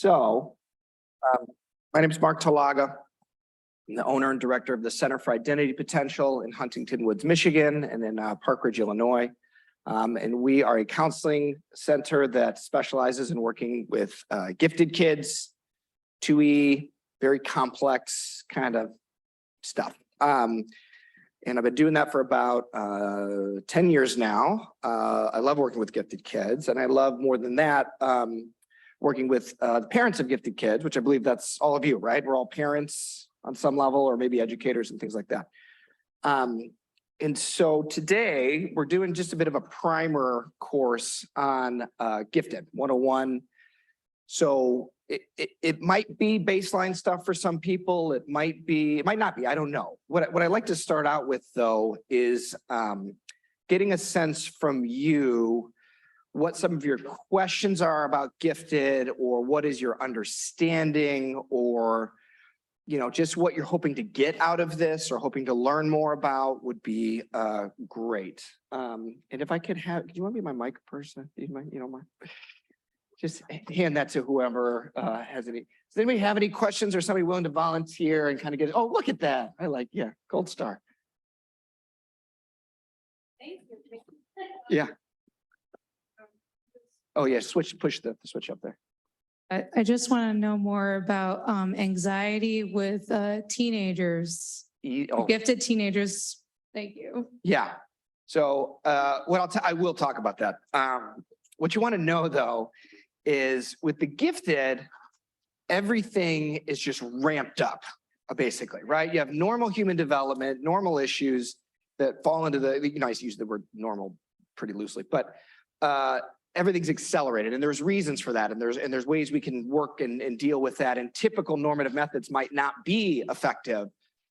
So, um, my name is Mark Talaga. I'm the owner and director of the Center for Identity Potential in Huntington Woods, Michigan, and in Park Ridge, Illinois. And we are a counseling center that specializes in working with gifted kids, 2E, very complex kind of stuff. And I've been doing that for about 10 years now. I love working with gifted kids, and I love more than that, working with the parents of gifted kids, which I believe that's all of you, right? We're all parents on some level, or maybe educators and things like that. And so today we're doing just a bit of a primer course on Gifted 101. So it might be baseline stuff for some people. It might not be, I don't know. What I like to start out with though is getting a sense from you what some of your questions are about Gifted, or what is your understanding, or just what you're hoping to get out of this or hoping to learn more about would be great. And if I could do you want to be my mic person? Do you mind, just hand that to whoever has any. Does anybody have any questions, or somebody willing to volunteer and kind of get it? Oh, look at that. Gold star. Thank you. Yeah. Oh yeah, push the switch up there. I just want to know more about anxiety with teenagers, gifted teenagers. Thank you. Yeah. So I will talk about that. What you want to know though is with the gifted, everything is just ramped up, basically, right? You have normal human development, normal issues that fall into I use the word normal pretty loosely, but everything's accelerated, and there's reasons for that, and there's ways we can work and deal with that. And typical normative methods might not be effective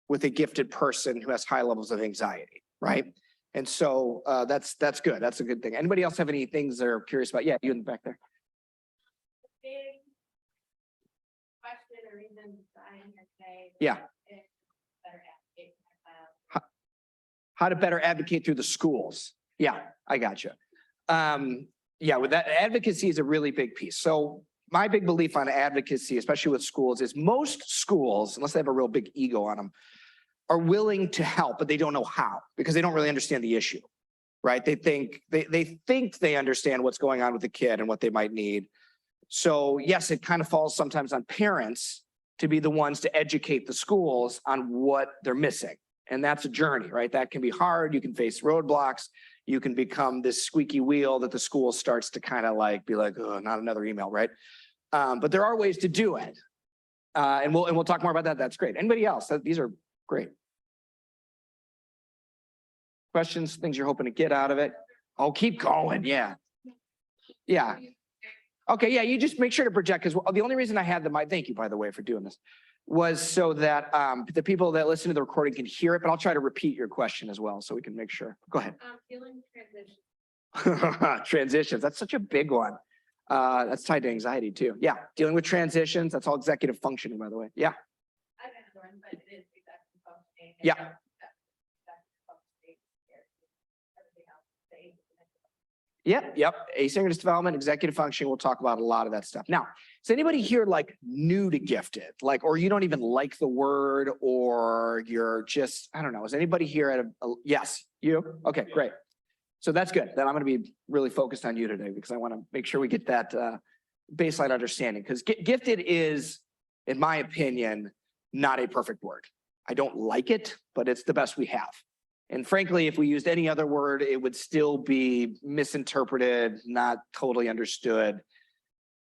with a gifted person who has high levels of anxiety, right? And so that's good. That's a good thing. Anybody else have any things they're curious about? Yeah, you in the back there. Big question or reason behind your say. Yeah. Better advocate for my child. How to better advocate through the schools. Yeah, I gotcha. Yeah, with that, advocacy is a really big piece. So my big belief on advocacy, especially with schools, is most schools, unless they have a real big ego on them, are willing to help, but they don't know how, because they don't really understand the issue, right? They think they understand what's going on with the kid and what they might need. So yes, it kind of falls sometimes on parents to be the ones to educate the schools on what they're missing. And that's a journey, right? That can be hard. You can face roadblocks. You can become this squeaky wheel that the school starts to kind of be like, oh, not another email, right? But there are ways to do it. And we'll talk more about that. That's great. Anybody else? These are great. Questions, things you're hoping to get out of it? Oh, keep going. Yeah. Yeah. Okay, yeah, you just make sure to project, because the only reason I had the mic, thank you, by the way, for doing this, was so that the people that listen to the recording can hear it, but I'll try to repeat your question as well so we can make sure. Go ahead. Feeling transition. Transitions, that's such a big one. That's tied to anxiety too. Yeah, dealing with transitions, that's all executive functioning, by the way. Yeah. I've been learned, but it is executive functioning. Yeah. Yep. Asynchronous development, executive functioning. We'll talk about a lot of that stuff. Now, is anybody here new to gifted? Or you don't even like the word, or you're just, I don't know. Is anybody here at yes, you? Okay, great. So that's good. Then I'm going to be really focused on you today, because I want to make sure we get that baseline understanding, because gifted is, in my opinion, not a perfect word. I don't like it, but it's the best we have. And frankly, if we used any other word, it would still be misinterpreted, not totally understood.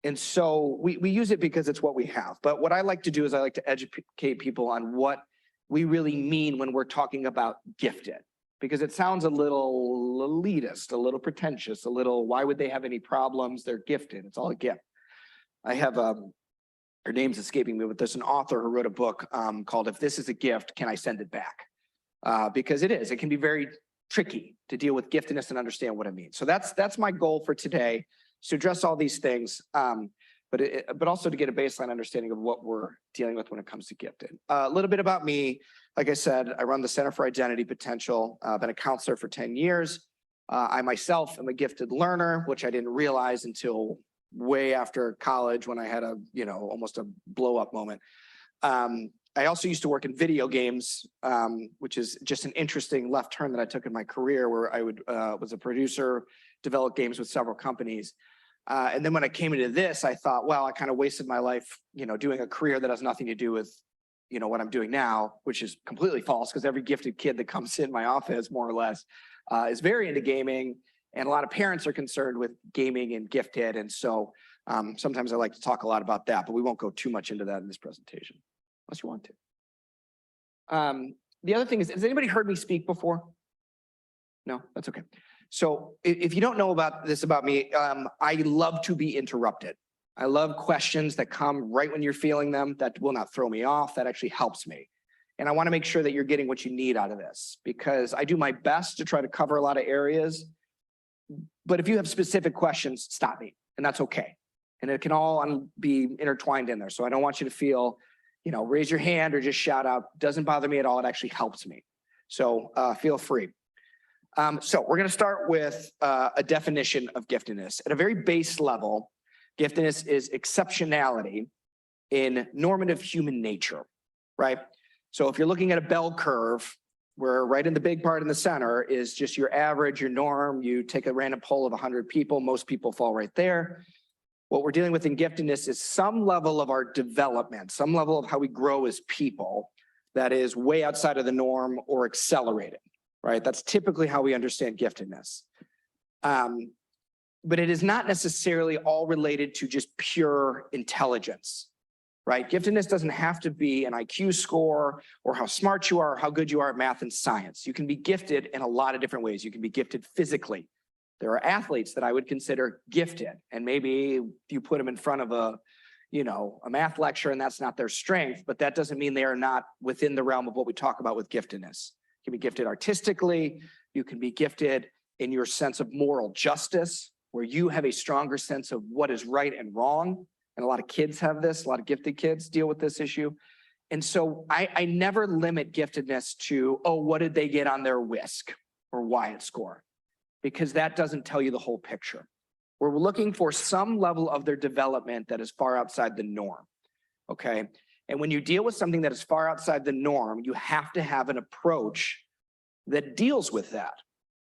And so we use it because it's what we have. But what I like to do is I like to educate people on what we really mean when we're talking about gifted, because it sounds a little elitist, a little pretentious, why would they have any problems? They're gifted. It's all a gift. I have, her name's escaping me, but there's an author who wrote a book called If This Is a Gift, Can I Send It Back? Because it can be very tricky to deal with giftedness and understand what it means. So that's my goal for today, is to address all these things, but also to get a baseline understanding of what we're dealing with when it comes to gifted. A little bit about me. Like I said, I run the Center for Identity Potential. I've been a counselor for 10 years. I myself am a gifted learner, which I didn't realize until way after college when I had almost a blow up moment. I also used to work in video games, which is just an interesting left turn that I took in my career, where I was a producer, developed games with several companies. And then when I came into this, I thought, well, I kind of wasted my life, doing a career that has nothing to do with, what I'm doing now, which is completely false, because every gifted kid that comes in my office, more or less, is very into gaming. And a lot of parents are concerned with gaming and gifted. And so sometimes I like to talk a lot about that, but we won't go too much into that in this presentation, unless you want to. The other thing is, has anybody heard me speak before? No, that's okay. So if you don't know about me, I love to be interrupted. I love questions that come right when you're feeling them, that will not throw me off, that actually helps me. And I want to make sure that you're getting what you need out of this, because I do my best to try to cover a lot of areas. But if you have specific questions, stop me, and that's okay. And it can all be intertwined in there. So I don't want you to feel, raise your hand or just shout out. Doesn't bother me at all. It actually helps me. So feel free. So we're going to start with a definition of giftedness. At a very base level, giftedness is exceptionality in normative human nature, right? So if you're looking at a bell curve, where right in the big part in the center is just your average, your norm, you take a random poll of 100 people, most people fall right there. What we're dealing with in giftedness is some level of our development, some level of how we grow as people that is way outside of the norm or accelerated, right? That's typically how we understand giftedness. But it is not necessarily all related to just pure intelligence, right? Giftedness doesn't have to be an IQ score or how smart you are or how good you are at math and science. You can be gifted in a lot of different ways. You can be gifted physically. There are athletes that I would consider gifted, and maybe you put them in front of a math lecture and that's not their strength, but that doesn't mean they are not within the realm of what we talk about with giftedness. You can be gifted artistically. You can be gifted in your sense of moral justice, where you have a stronger sense of what is right and wrong. And a lot of kids have this, a lot of gifted kids deal with this issue. And so I never limit giftedness to, what did they get on their WISC or Wyatt score? Because that doesn't tell you the whole picture. We're looking for some level of their development that is far outside the norm, okay? And when you deal with something that is far outside the norm, you have to have an approach that deals with that.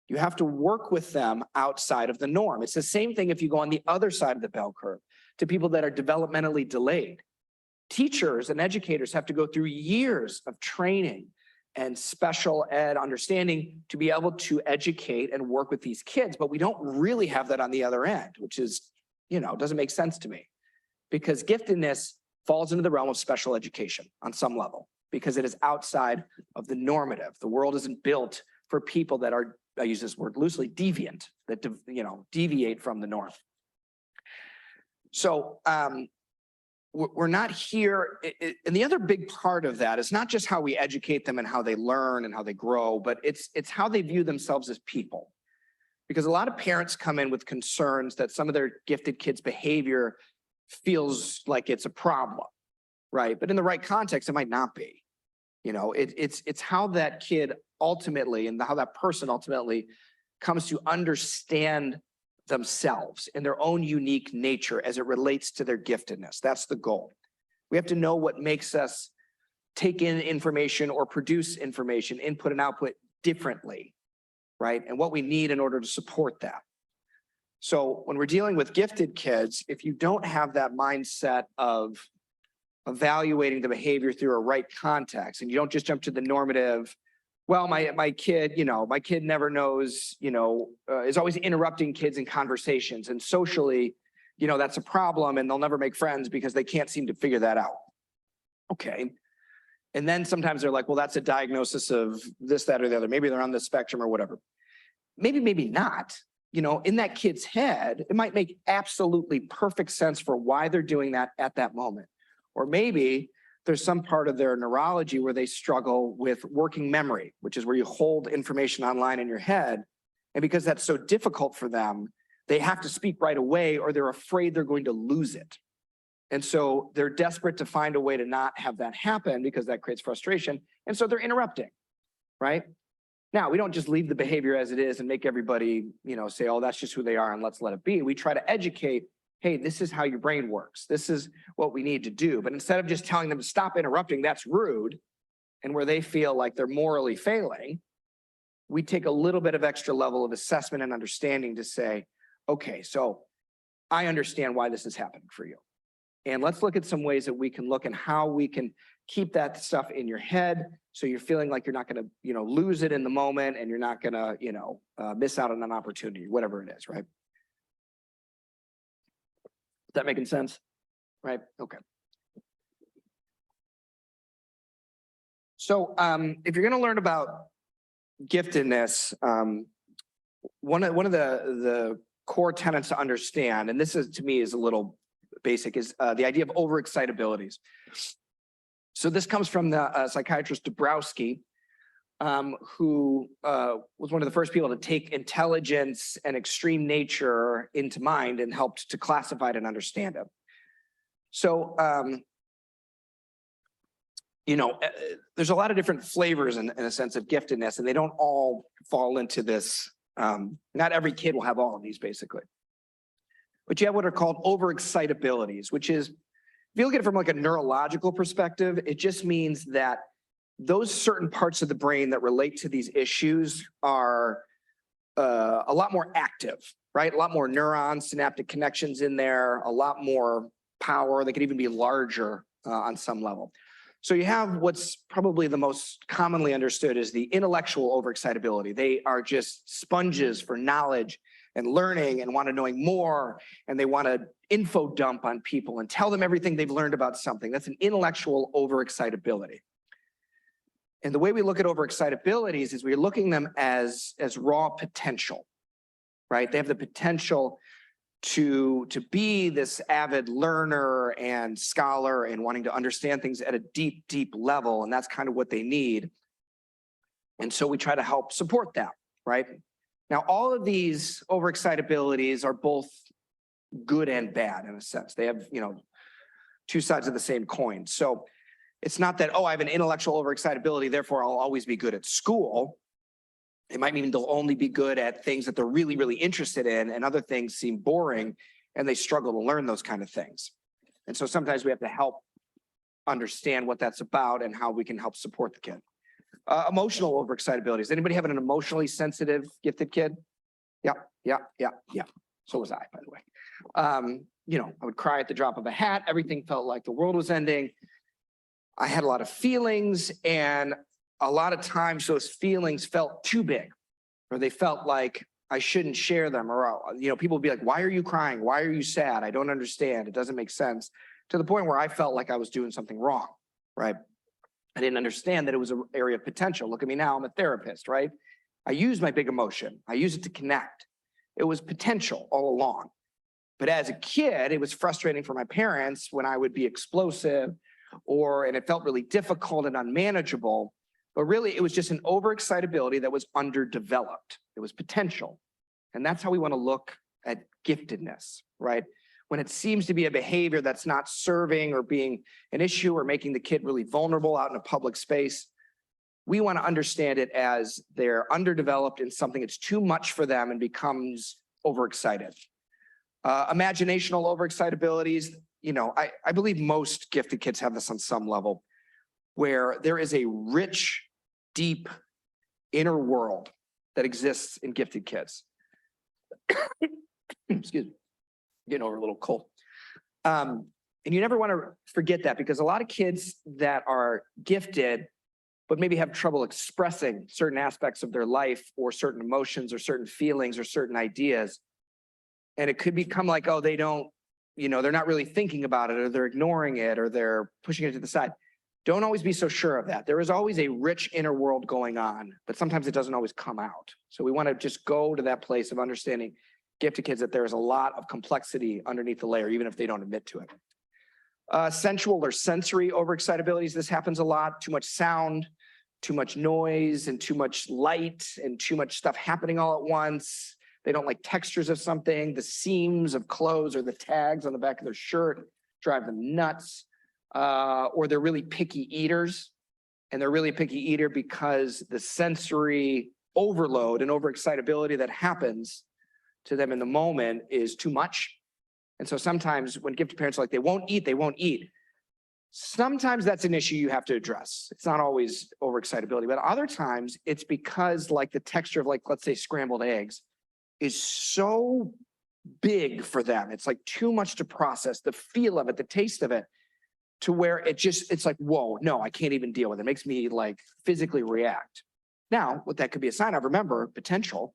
You have to work with them outside of the norm. It's the same thing if you go on the other side of the bell curve to people that are developmentally delayed. Teachers and educators have to go through years of training and special ed understanding to be able to educate and work with these kids. But we don't really have that on the other end, which is, doesn't make sense to me, because giftedness falls into the realm of special education on some level, because it is outside of the normative. The world isn't built for people that are, I use this word loosely, deviant, that, deviate from the norm. So we're not here. And the other big part of that is not just how we educate them and how they learn and how they grow, but it's how they view themselves as people. Because a lot of parents come in with concerns that some of their gifted kids' behavior feels like it's a problem, right? But in the right context, it might not be. It's how that kid ultimately and how that person ultimately comes to understand themselves and their own unique nature as it relates to their giftedness. That's the goal. We have to know what makes us take in information or produce information, input and output differently, right? And what we need in order to support that. So when we're dealing with gifted kids, if you don't have that mindset of evaluating the behavior through a right context, and you don't just jump to the normative, well, my kid, my kid never knows, is always interrupting kids in conversations, and socially, that's a problem, and they'll never make friends because they can't seem to figure that out. Okay. And then sometimes they're like, well, that's a diagnosis of this, that, or the other. Maybe they're on the spectrum or whatever. Maybe not. In that kid's head, it might make absolutely perfect sense for why they're doing that at that moment. Or maybe there's some part of their neurology where they struggle with working memory, which is where you hold information online in your head. And because that's so difficult for them, they have to speak right away or they're afraid they're going to lose it. And so they're desperate to find a way to not have that happen because that creates frustration. And so they're interrupting, right? Now, we don't just leave the behavior as it is and make everybody, say, oh, that's just who they are and let's let it be. We try to educate hey, this is how your brain works. This is what we need to do. But instead of just telling them to stop interrupting, that's rude, and where they feel like they're morally failing, we take a little bit of extra level of assessment and understanding to say, okay, so I understand why this is happening for you. And let's look at some ways that we can look and how we can keep that stuff in your head so you're feeling like you're not going to, lose it in the moment, and you're not going to, miss out on an opportunity, whatever it is, right? Is that making sense? Right? Okay. So if you're going to learn about giftedness, one of the core tenets to understand, and this is to me is a little basic, is the idea of overexcitabilities. So this comes from the psychiatrist Dabrowski, who was one of the first people to take intelligence and extreme nature into mind and helped to classify it and understand it. So, there's a lot of different flavors in a sense of giftedness, and they don't all fall into this. Not every kid will have all of these, basically. But you have what are called overexcitabilities, which is, if you look at it from like a neurological perspective, it just means that those certain parts of the brain that relate to these issues are a lot more active, right? A lot more neurons, synaptic connections in there, a lot more power. They could even be larger on some level. So you have what's probably the most commonly understood is the intellectual overexcitability. They are just sponges for knowledge and learning and want to knowing more, and they want to info dump on people and tell them everything they've learned about something. That's an intellectual overexcitability. And the way we look at overexcitabilities is we're looking at them as raw potential, right? They have the potential to be this avid learner and scholar and wanting to understand things at a deep, deep level. And that's kind of what they need. And so we try to help support that, right? Now, all of these overexcitabilities are both good and bad in a sense. They have, two sides of the same coin. So it's not that, I have an intellectual overexcitability, therefore I'll always be good at school. It might mean they'll only be good at things that they're really, really interested in, and other things seem boring and they struggle to learn those kind of things. And so sometimes we have to help understand what that's about and how we can help support the kid. Emotional overexcitability. Does anybody have an emotionally sensitive, gifted kid? Yeah. So was I, by the way. I would cry at the drop of a hat. Everything felt like the world was ending. I had a lot of feelings, and a lot of times those feelings felt too big, or they felt like I shouldn't share them, or, people would be like, why are you crying? Why are you sad? I don't understand. It doesn't make sense, to the point where I felt like I was doing something wrong, right? I didn't understand that it was an area of potential. Look at me now, I'm a therapist, right? I use my big emotion. I use it to connect. It was potential all along. But as a kid, it was frustrating for my parents when I would be explosive, and it felt really difficult and unmanageable. But really, it was just an overexcitability that was underdeveloped. It was potential. And that's how we want to look at giftedness, right? When it seems to be a behavior that's not serving or being an issue or making the kid really vulnerable out in a public space, we want to understand it as they're underdeveloped in something that's too much for them and becomes overexcited. Imaginational overexcitabilities, I believe most gifted kids have this on some level, where there is a rich, deep inner world that exists in gifted kids. Excuse me, getting over a little cold. And you never want to forget that, because a lot of kids that are gifted, but maybe have trouble expressing certain aspects of their life or certain emotions or certain feelings or certain ideas. And it could become like, they don't, they're not really thinking about it, or they're ignoring it, or they're pushing it to the side. Don't always be so sure of that. There is always a rich inner world going on, but sometimes it doesn't always come out. So we want to just go to that place of understanding gifted kids, that there is a lot of complexity underneath the layer, even if they don't admit to it. Sensual or sensory overexcitabilities. This happens a lot. Too much sound, too much noise, and too much light, and too much stuff happening all at once. They don't like textures of something. The seams of clothes or the tags on the back of their shirt drive them nuts. Or they're really picky eaters, and they're really picky eater because the sensory overload and overexcitability that happens to them in the moment is too much. And so sometimes when gifted parents are like, they won't eat. Sometimes that's an issue you have to address. It's not always overexcitability, but other times it's because like the texture of like, let's say scrambled eggs is so big for them. It's like too much to process, the feel of it, the taste of it, to where it's like, whoa, no, I can't even deal with it. It makes me like physically react. Now, what that could be a sign of, remember, potential,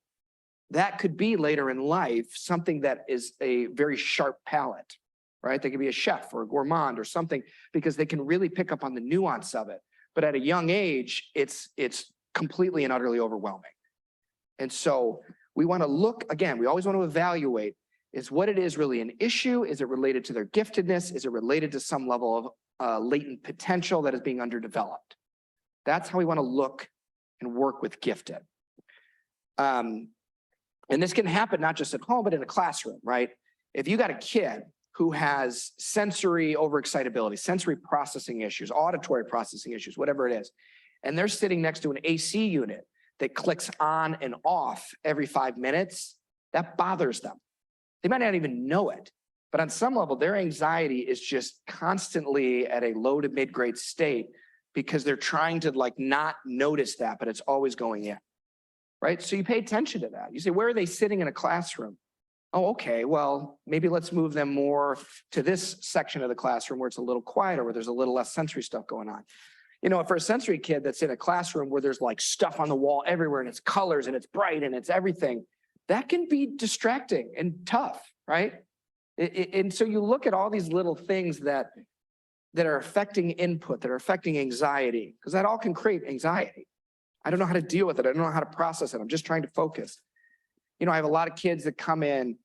that could be later in life, something that is a very sharp palate, right? They could be a chef or a gourmand or something because they can really pick up on the nuance of it. But at a young age, it's completely and utterly overwhelming. And so we want to look, again, we always want to evaluate, is what it is really an issue? Is it related to their giftedness? Is it related to some level of latent potential that is being underdeveloped? That's how we want to look and work with gifted. And this can happen not just at home, but in a classroom, right? If you got a kid who has sensory overexcitability, sensory processing issues, auditory processing issues, whatever it is, and they're sitting next to an AC unit that clicks on and off every 5 minutes, that bothers them. They might not even know it, but on some level, their anxiety is just constantly at a low to mid-grade state because they're trying to like not notice that, but it's always going in, right? So you pay attention to that. You say, where are they sitting in a classroom? Oh, okay, well, maybe let's move them more to this section of the classroom where it's a little quieter, where there's a little less sensory stuff going on. You know, for a sensory kid that's in a classroom where there's like stuff on the wall everywhere and it's colors and it's bright and it's everything, that can be distracting and tough, right? And so you look at all these little things that are affecting input, that are affecting anxiety, because that all can create anxiety. I don't know how to deal with it. I don't know how to process it. I'm just trying to focus. You know, I have a lot of kids that come in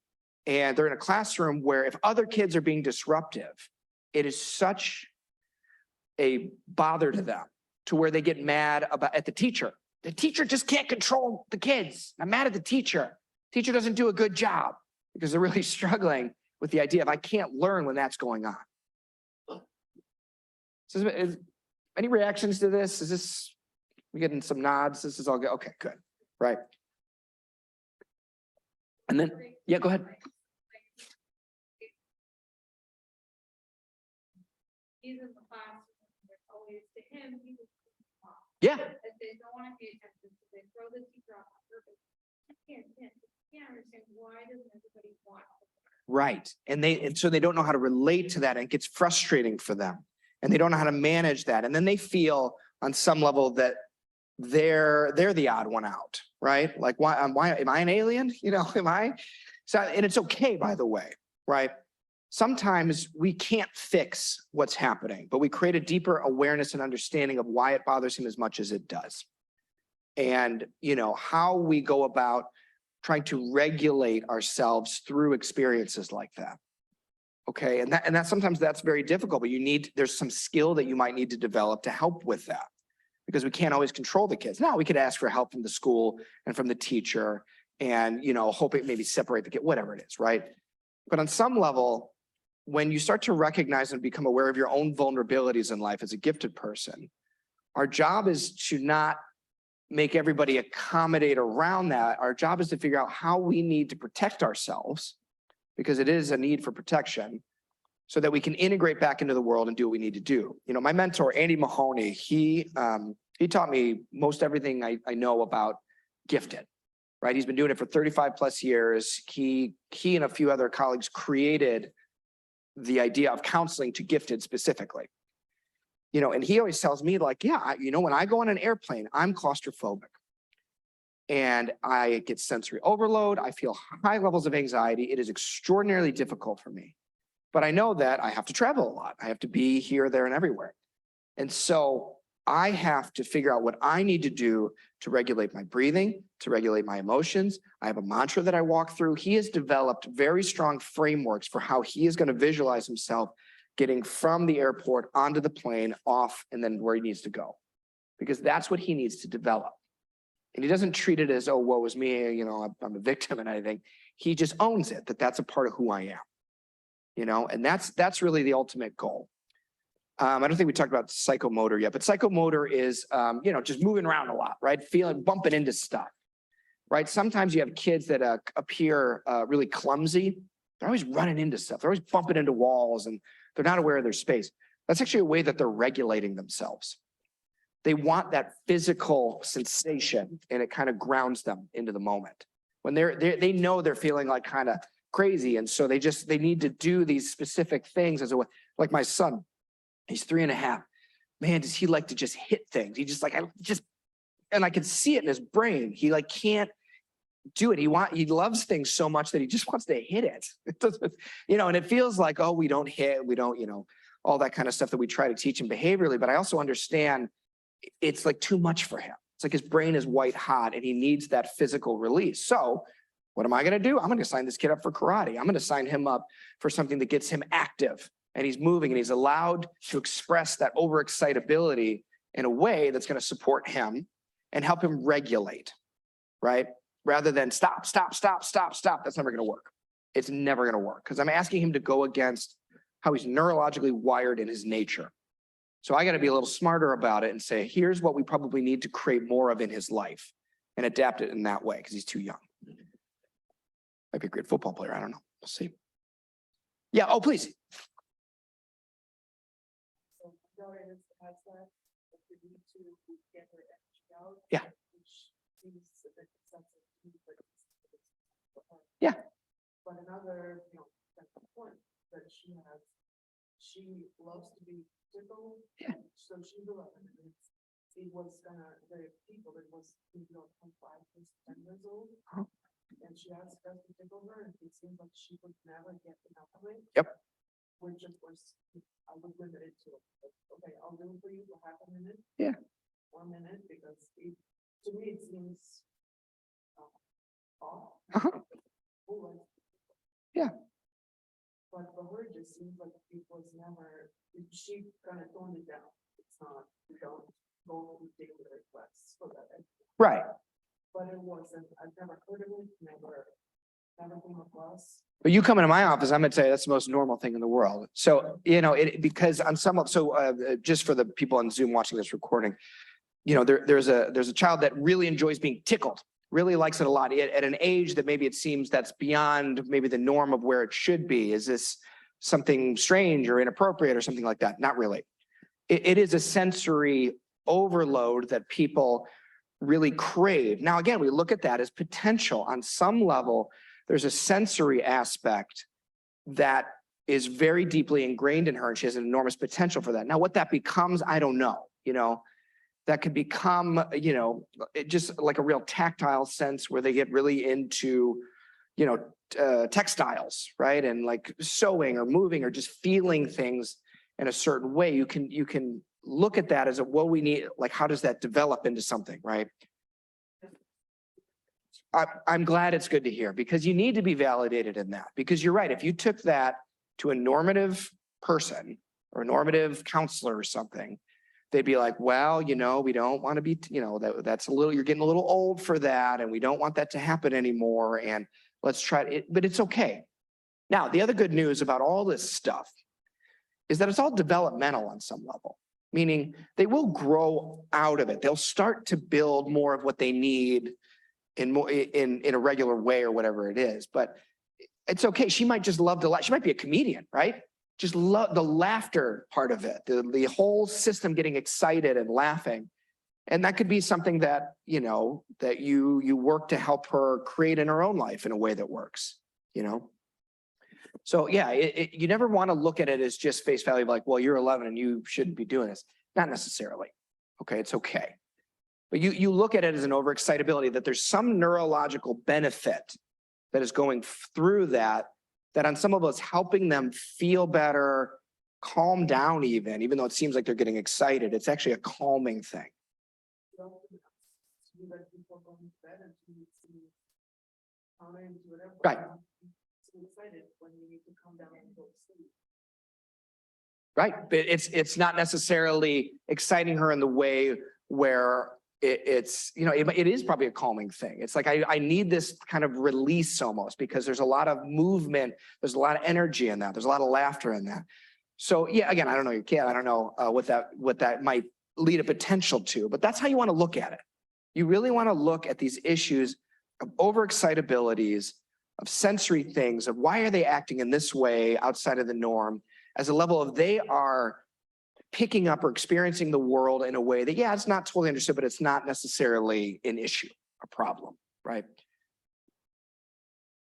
and they're in a classroom where if other kids are being disruptive, it is such a bother to them to where they get mad at the teacher. The teacher just can't control the kids. I'm mad at the teacher. Teacher doesn't do a good job because they're really struggling with the idea of I can't learn when that's going on. So any reactions to this? Is this, we getting some nods? This is all good. Okay, good. Right. And then, yeah, go ahead. He's in the classroom, always to him, he was. Yeah. If they don't want to pay attention, so they throw the teacher off on purpose. I can't understand why doesn't everybody want to learn? Right. And so they don't know how to relate to that and it gets frustrating for them. And they don't know how to manage that. And then they feel on some level that they're the odd one out, right? Like, why am I an alien? You know, am I? So, and it's okay, by the way, right? Sometimes we can't fix what's happening, but we create a deeper awareness and understanding of why it bothers him as much as it does. And, you know, how we go about trying to regulate ourselves through experiences like that. Okay, and that sometimes that's very difficult, but there's some skill that you might need to develop to help with that because we can't always control the kids. Now we could ask for help from the school and from the teacher and, you know, hope it maybe separate the kid, whatever it is, right? But on some level, when you start to recognize and become aware of your own vulnerabilities in life as a gifted person, our job is to not make everybody accommodate around that. Our job is to figure out how we need to protect ourselves because it is a need for protection so that we can integrate back into the world and do what we need to do. You know, my mentor, Andy Mahoney, he taught me most everything I know about gifted, right? He's been doing it for 35 plus years. He and a few other colleagues created the idea of counseling to gifted specifically. You know, and he always tells me like, yeah, you know, when I go on an airplane, I'm claustrophobic. And I get sensory overload. I feel high levels of anxiety. It is extraordinarily difficult for me. But I know that I have to travel a lot. I have to be here, there, and everywhere. And so I have to figure out what I need to do to regulate my breathing, to regulate my emotions. I have a mantra that I walk through. He has developed very strong frameworks for how he is going to visualize himself getting from the airport onto the plane, off, and then where he needs to go. Because that's what he needs to develop. And he doesn't treat it as, oh, woe is me, you know, I'm a victim and anything. He just owns it, that that's a part of who I am. You know, and that's really the ultimate goal. I don't think we talked about psychomotor yet, but psychomotor is, you know, just moving around a lot, right? Bumping into stuff, right? Sometimes you have kids that appear really clumsy They're always running into stuff. They're always bumping into walls and they're not aware of their space. That's actually a way that they're regulating themselves. They want that physical sensation and it kind of grounds them into the moment. When they know they're feeling like kind of crazy. And so they need to do these specific things as a way, like my son, he's 3.5. Man, does he like to just hit things? He just like, and I can see it in his brain. He like can't do it. He loves things so much that he just wants to hit it. It doesn't, and it feels like, oh, we don't hit, we don't, all that kind of stuff that we try to teach him behaviorally. But I also understand it's like too much for him. It's like his brain is white hot and he needs that physical release. So what am I going to do? I'm going to sign this kid up for karate. I'm going to sign him up for something that gets him active and he's moving and he's allowed to express that overexcitability in a way that's going to support him and help him regulate, right? Rather than stop. That's never going to work. It's never going to work because I'm asking him to go against how he's neurologically wired in his nature. So I got to be a little smarter about it and say, here's what we probably need to create more of in his life and adapt it in that way because he's too young. Might be a great football player. I don't know. We'll see. Yeah. Oh, please. Yeah. Yeah. But another, point that she has, she loves to be tickled. Yeah. So she's 11. And it was the people that was, from 5 to 10 years old. Oh. And she asked us to tickle her, and it seems like she would never get enough of it. Yep. Which of course, I would limit it to, okay, I'll do it for you for half a minute. Yeah. 1 minute, because to me, it seems off. Uh-huh. Yeah. But for her, it just seems like it was never, she kind of toned it down. It's not, you don't go to particular requests for that. Right. But it wasn't, I've never heard of it, never came across. But you come into my office, I'm going to tell you that's the most normal thing in the world. So, because on some of, just for the people on Zoom watching this recording, there's a child that really enjoys being tickled, really likes it a lot at an age that maybe it seems that's beyond maybe the norm of where it should be. Is this something strange or inappropriate or something like that? Not really. It is a sensory overload that people really crave. Now, again, we look at that as potential. On some level, there's a sensory aspect that is very deeply ingrained in her, and she has an enormous potential for that. Now, what that becomes, I don't know. That could become, just like a real tactile sense where they get really into, textiles, right? And like sewing or moving or just feeling things in a certain way. You can look at that as what we need, like, how does that develop into something, right? I'm glad it's good to hear because you need to be validated in that because you're right. If you took that to a normative person or a normative counselor or something, they'd be like, well, we don't want to be, that's you're getting a little old for that. And we don't want that to happen anymore. And let's try it, but it's okay. Now, the other good news about all this stuff is that it's all developmental on some level, meaning they will grow out of it. They'll start to build more of what they need in a regular way or whatever it is, but it's okay. She might just love to laugh. She might be a comedian, right? Just love the laughter part of it, the whole system getting excited and laughing. And that could be something that, that you work to help her create in her own life in a way that works, So yeah, you never want to look at it as just face value, like, well, you're 11 and you shouldn't be doing this. Not necessarily. Okay, it's okay. But you look at it as an overexcitability, that there's some neurological benefit that is going through that on some of us helping them feel better, calm down even though it seems like they're getting excited. It's actually a calming thing. Right. Right, but it's not necessarily exciting her in the way where it's, it is probably a calming thing. It's like, I need this kind of release almost because there's a lot of movement. There's a lot of energy in that. There's a lot of laughter in that. So yeah, again, I don't know your kid. I don't know what that might lead a potential to, but that's how you want to look at it. You really want to look at these issues of overexcitabilities of sensory things, of why are they acting in this way outside of the norm, as a level of they are picking up or experiencing the world in a way that, yeah, it's not totally understood, but it's not necessarily an issue, a problem, right?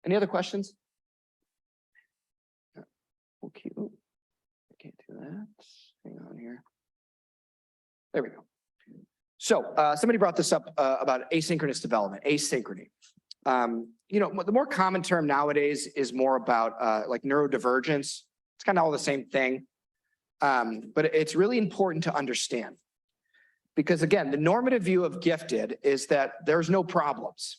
Any other questions? Okay, ooh, I can't do that. Hang on here. There we go. So somebody brought this up about asynchronous development, asynchrony. You know, the more common term nowadays is more about like neurodivergence. It's kind of all the same thing. But it's really important to understand because again, the normative view of gifted is that there's no problems,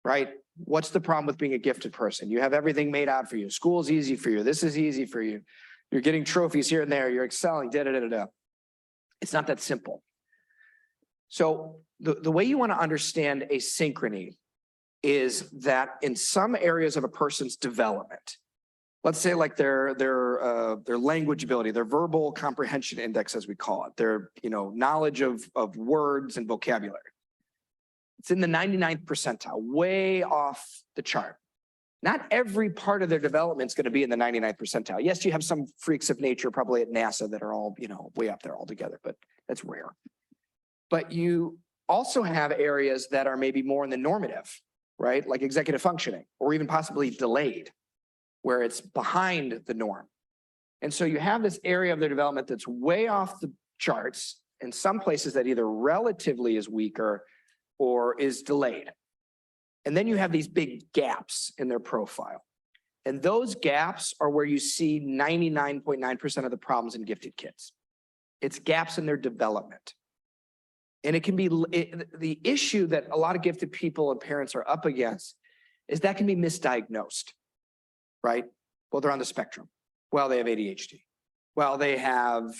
right? What's the problem with being a gifted person? You have everything made out for you. School's easy for you. This is easy for you. You're getting trophies here and there. You're excelling, da-da-da-da-da. It's not that simple. So the way you want to understand asynchrony is that in some areas of a person's development, let's say like their language ability, their verbal comprehension index, as we call it, their knowledge of words and vocabulary. It's in the 99th percentile, way off the chart. Not every part of their development is going to be in the 99th percentile. Yes, you have some freaks of nature probably at NASA that are all way up there altogether, but that's rare. But you also have areas that are maybe more in the normative, right? Like executive functioning, or even possibly delayed, where it's behind the norm. And so you have this area of their development that's way off the charts, in some places that either relatively is weaker or is delayed. And then you have these big gaps in their profile. And those gaps are where you see 99.9% of the problems in gifted kids. It's gaps in their development. And it can be, the issue that a lot of gifted people and parents are up against is that can be misdiagnosed, right? Well, they're on the spectrum. Well, they have ADHD. Well, they have,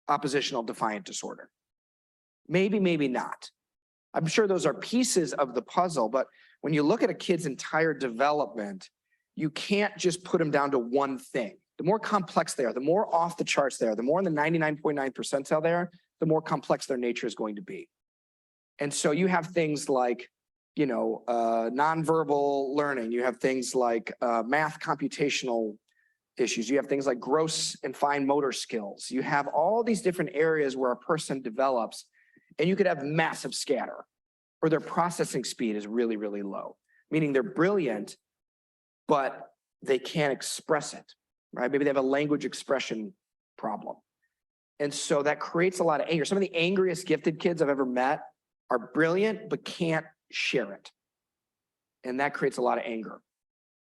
oppositional defiant disorder. Maybe, maybe not. I'm sure those are pieces of the puzzle, but when you look at a kid's entire development, you can't just put them down to one thing. The more complex they are, the more off the charts they are, the more in the 99.9 percentile they are, the more complex their nature is going to be. And so you have things like, nonverbal learning. You have things like math computational issues. You have things like gross and fine motor skills. You have all these different areas where a person develops, and you could have massive scatter, or their processing speed is really, really low, meaning they're brilliant, but they can't express it, right? Maybe they have a language expression problem. And so that creates a lot of anger. Some of the angriest gifted kids I've ever met are brilliant, but can't share it. And that creates a lot of anger.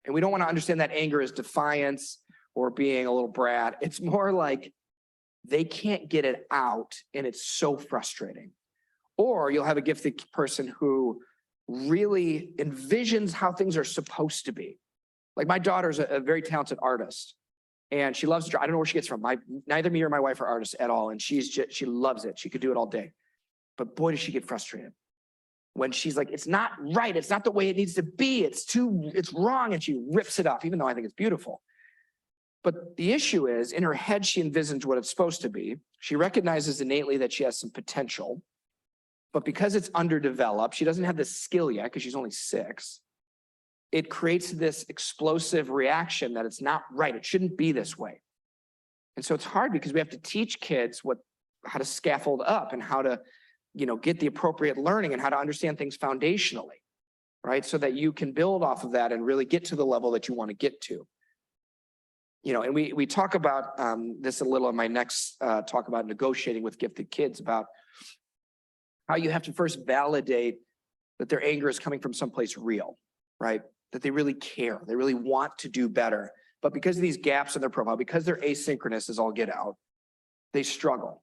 And we don't want to understand that anger as defiance or being a little brat. It's more like they can't get it out, and it's so frustrating. Or you'll have a gifted person who really envisions how things are supposed to be. Like my daughter's a very talented artist, and she loves to draw. I don't know where she gets from. Neither me or my wife are artists at all, and she loves it. She could do it all day. But boy, does she get frustrated when she's like, it's not right. It's not the way it needs to be. It's wrong. And she rips it up, even though I think it's beautiful. But the issue is, in her head, she envisions what it's supposed to be. She recognizes innately that she has some potential. But because it's underdeveloped, she doesn't have the skill yet because she's only 6. It creates this explosive reaction that it's not right. It shouldn't be this way. And so it's hard because we have to teach kids how to scaffold up and how to, get the appropriate learning and how to understand things foundationally, right? So that you can build off of that and really get to the level that you want to get to. And we talk about this a little in my next talk about negotiating with gifted kids, about how you have to first validate that their anger is coming from someplace real, right? That they really care, they really want to do better. But because of these gaps in their profile, because they're asynchronous as all get out, they struggle,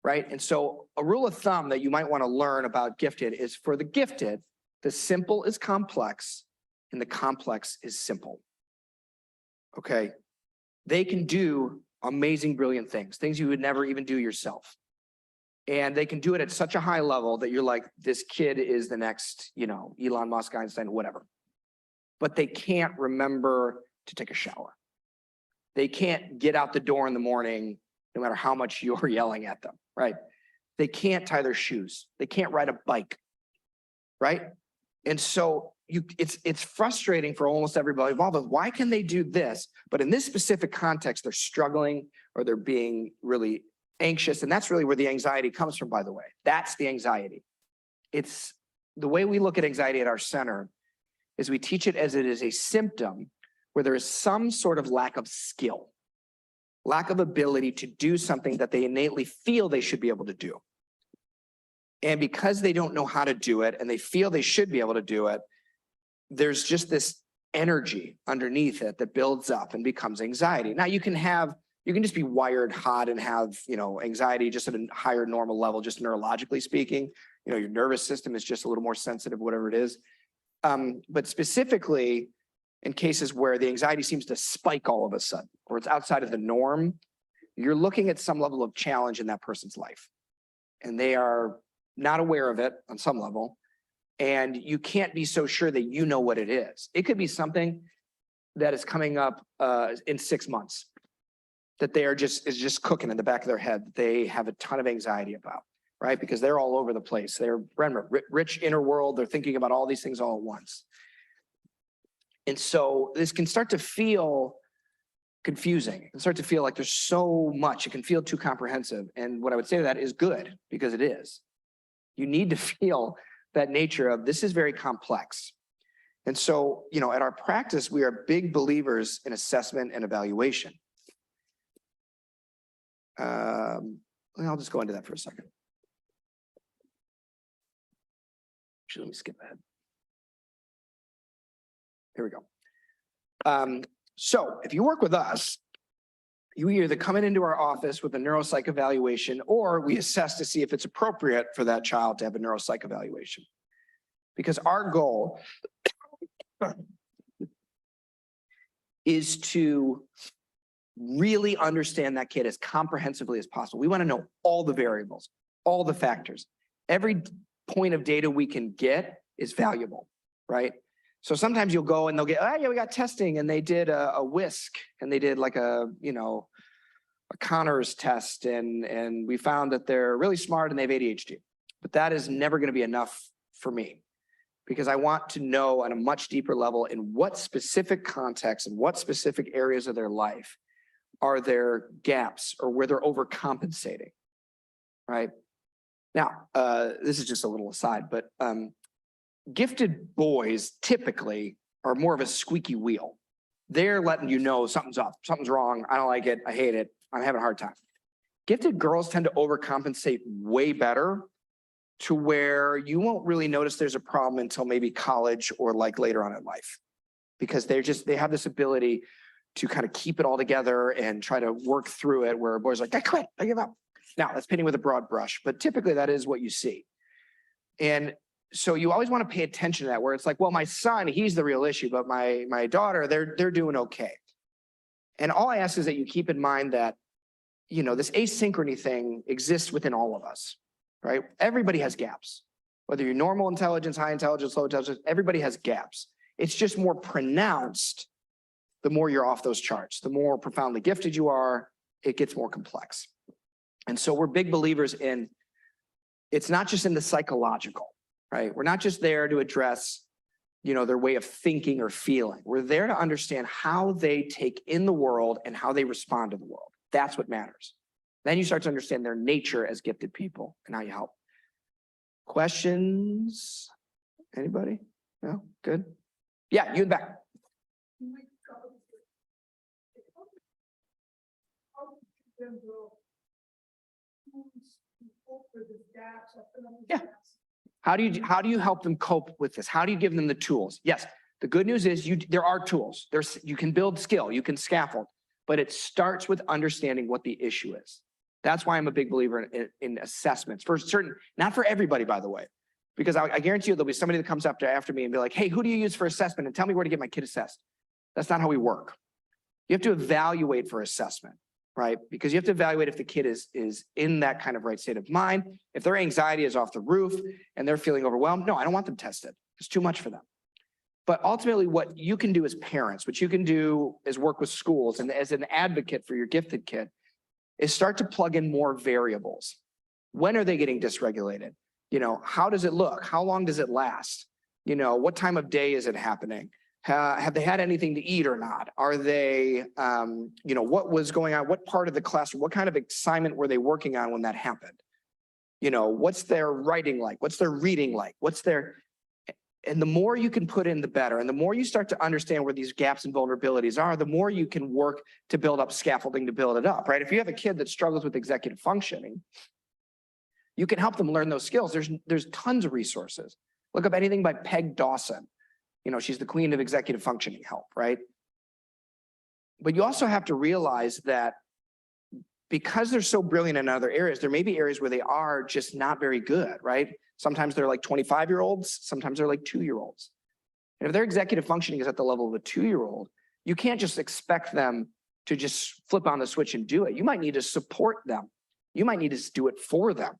right? And so a rule of thumb that you might want to learn about gifted is, for the gifted, the simple is complex and the complex is simple, okay? They can do amazing, brilliant things you would never even do yourself. And they can do it at such a high level that you're like, this kid is the next, Elon Musk, Einstein, whatever. But they can't remember to take a shower. They can't get out the door in the morning, no matter how much you're yelling at them, right? They can't tie their shoes. They can't ride a bike, right? And so it's frustrating for almost everybody involved. Of why can they do this? But in this specific context, they're struggling or they're being really anxious. And that's really where the anxiety comes from, by the way. That's the anxiety. It's the way we look at anxiety at our center is we teach it as it is a symptom where there is some sort of lack of skill, lack of ability to do something that they innately feel they should be able to do. And because they don't know how to do it and they feel they should be able to do it, there's just this energy underneath it that builds up and becomes anxiety. Now you can just be wired hot and have, anxiety just at a higher normal level, just neurologically speaking. Your nervous system is just a little more sensitive, whatever it is. But specifically in cases where the anxiety seems to spike all of a sudden, or it's outside of the norm, you're looking at some level of challenge in that person's life. And they are not aware of it on some level. And you can't be so sure that you know what it is. It could be something that is coming up in 6 months that is just cooking in the back of their head. That they have a ton of anxiety about, right? Because they're all over the place. They're rich inner world. They're thinking about all these things all at once. And so this can start to feel confusing. It can start to feel like there's so much. It can feel too comprehensive. And what I would say to that is good, because it is. You need to feel that nature of this is very complex. And so, at our practice, we are big believers in assessment and evaluation. I'll just go into that for a second. Actually, let me skip ahead. Here we go. So if you work with us, you either come into our office with a neuropsych evaluation, or we assess to see if it's appropriate for that child to have a neuropsych evaluation. Because our goal is to really understand that kid as comprehensively as possible. We want to know all the variables, all the factors. Every point of data we can get is valuable, right? So sometimes you'll go and they'll get, oh yeah, we got testing, and they did a whisk, and they did like a Connors test, and we found that they're really smart and they have ADHD. But that is never going to be enough for me, because I want to know on a much deeper level in what specific context and what specific areas of their life are there gaps or where they're overcompensating, right? Now, this is just a little aside, but gifted boys typically are more of a squeaky wheel. They're letting you know something's up, something's wrong, I don't like it, I hate it, I'm having a hard time. Gifted girls tend to overcompensate way better, to where you won't really notice there's a problem until maybe college or like later on in life, because they have this ability to kind of keep it all together and try to work through it, where boys are like, I quit, I give up. Now that's painting with a broad brush, but typically that is what you see. And so you always want to pay attention to that, where it's like, well, my son, he's the real issue, but my daughter, they're doing okay. And all I ask is that you keep in mind that, this asynchrony thing exists within all of us, right? Everybody has gaps. Whether you're normal intelligence, high intelligence, low intelligence, everybody has gaps. It's just more pronounced the more you're off those charts. The more profoundly gifted you are, it gets more complex. And so we're big believers in, it's not just in the psychological, right? We're not just there to address, their way of thinking or feeling. We're there to understand how they take in the world and how they respond to the world. That's what matters. Then you start to understand their nature as gifted people and how you help. Questions? Anybody? No? Good? Yeah, you in the back. Yeah. How do you help them cope with this? How do you give them the tools? Yes, the good news is there are tools. You can build skill, you can scaffold, but it starts with understanding what the issue is. That's why I'm a big believer in assessments for certain, not for everybody, by the way, because I guarantee you there'll be somebody that comes up after me and be like, hey, who do you use for assessment? And tell me where to get my kid assessed. That's not how we work. You have to evaluate for assessment, right? Because you have to evaluate if the kid is in that kind of right state of mind. If their anxiety is off the roof and they're feeling overwhelmed, no, I don't want them tested. It's too much for them. But ultimately, what you can do as parents, what you can do is work with schools and as an advocate for your gifted kid, is start to plug in more variables. When are they getting dysregulated? How does it look? How long does it last? You know, what time of day is it happening? Have they had anything to eat or not? Are they, you know, what was going on? What part of the classroom, what kind of assignment were they working on when that happened? You know, what's their writing like? What's their reading like? And the more you can put in, the better. And the more you start to understand where these gaps and vulnerabilities are, the more you can work to build up scaffolding to build it up, right? If you have a kid that struggles with executive functioning, you can help them learn those skills. There's tons of resources. Look up anything by Peg Dawson. You know, she's the queen of executive functioning help, right? But you also have to realize that because they're so brilliant in other areas, there may be areas where they are just not very good, right? Sometimes they're like 25-year-olds, sometimes they're like 2-year-olds. And if their executive functioning is at the level of a 2-year-old, you can't just expect them to just flip on the switch and do it. You might need to support them. You might need to do it for them.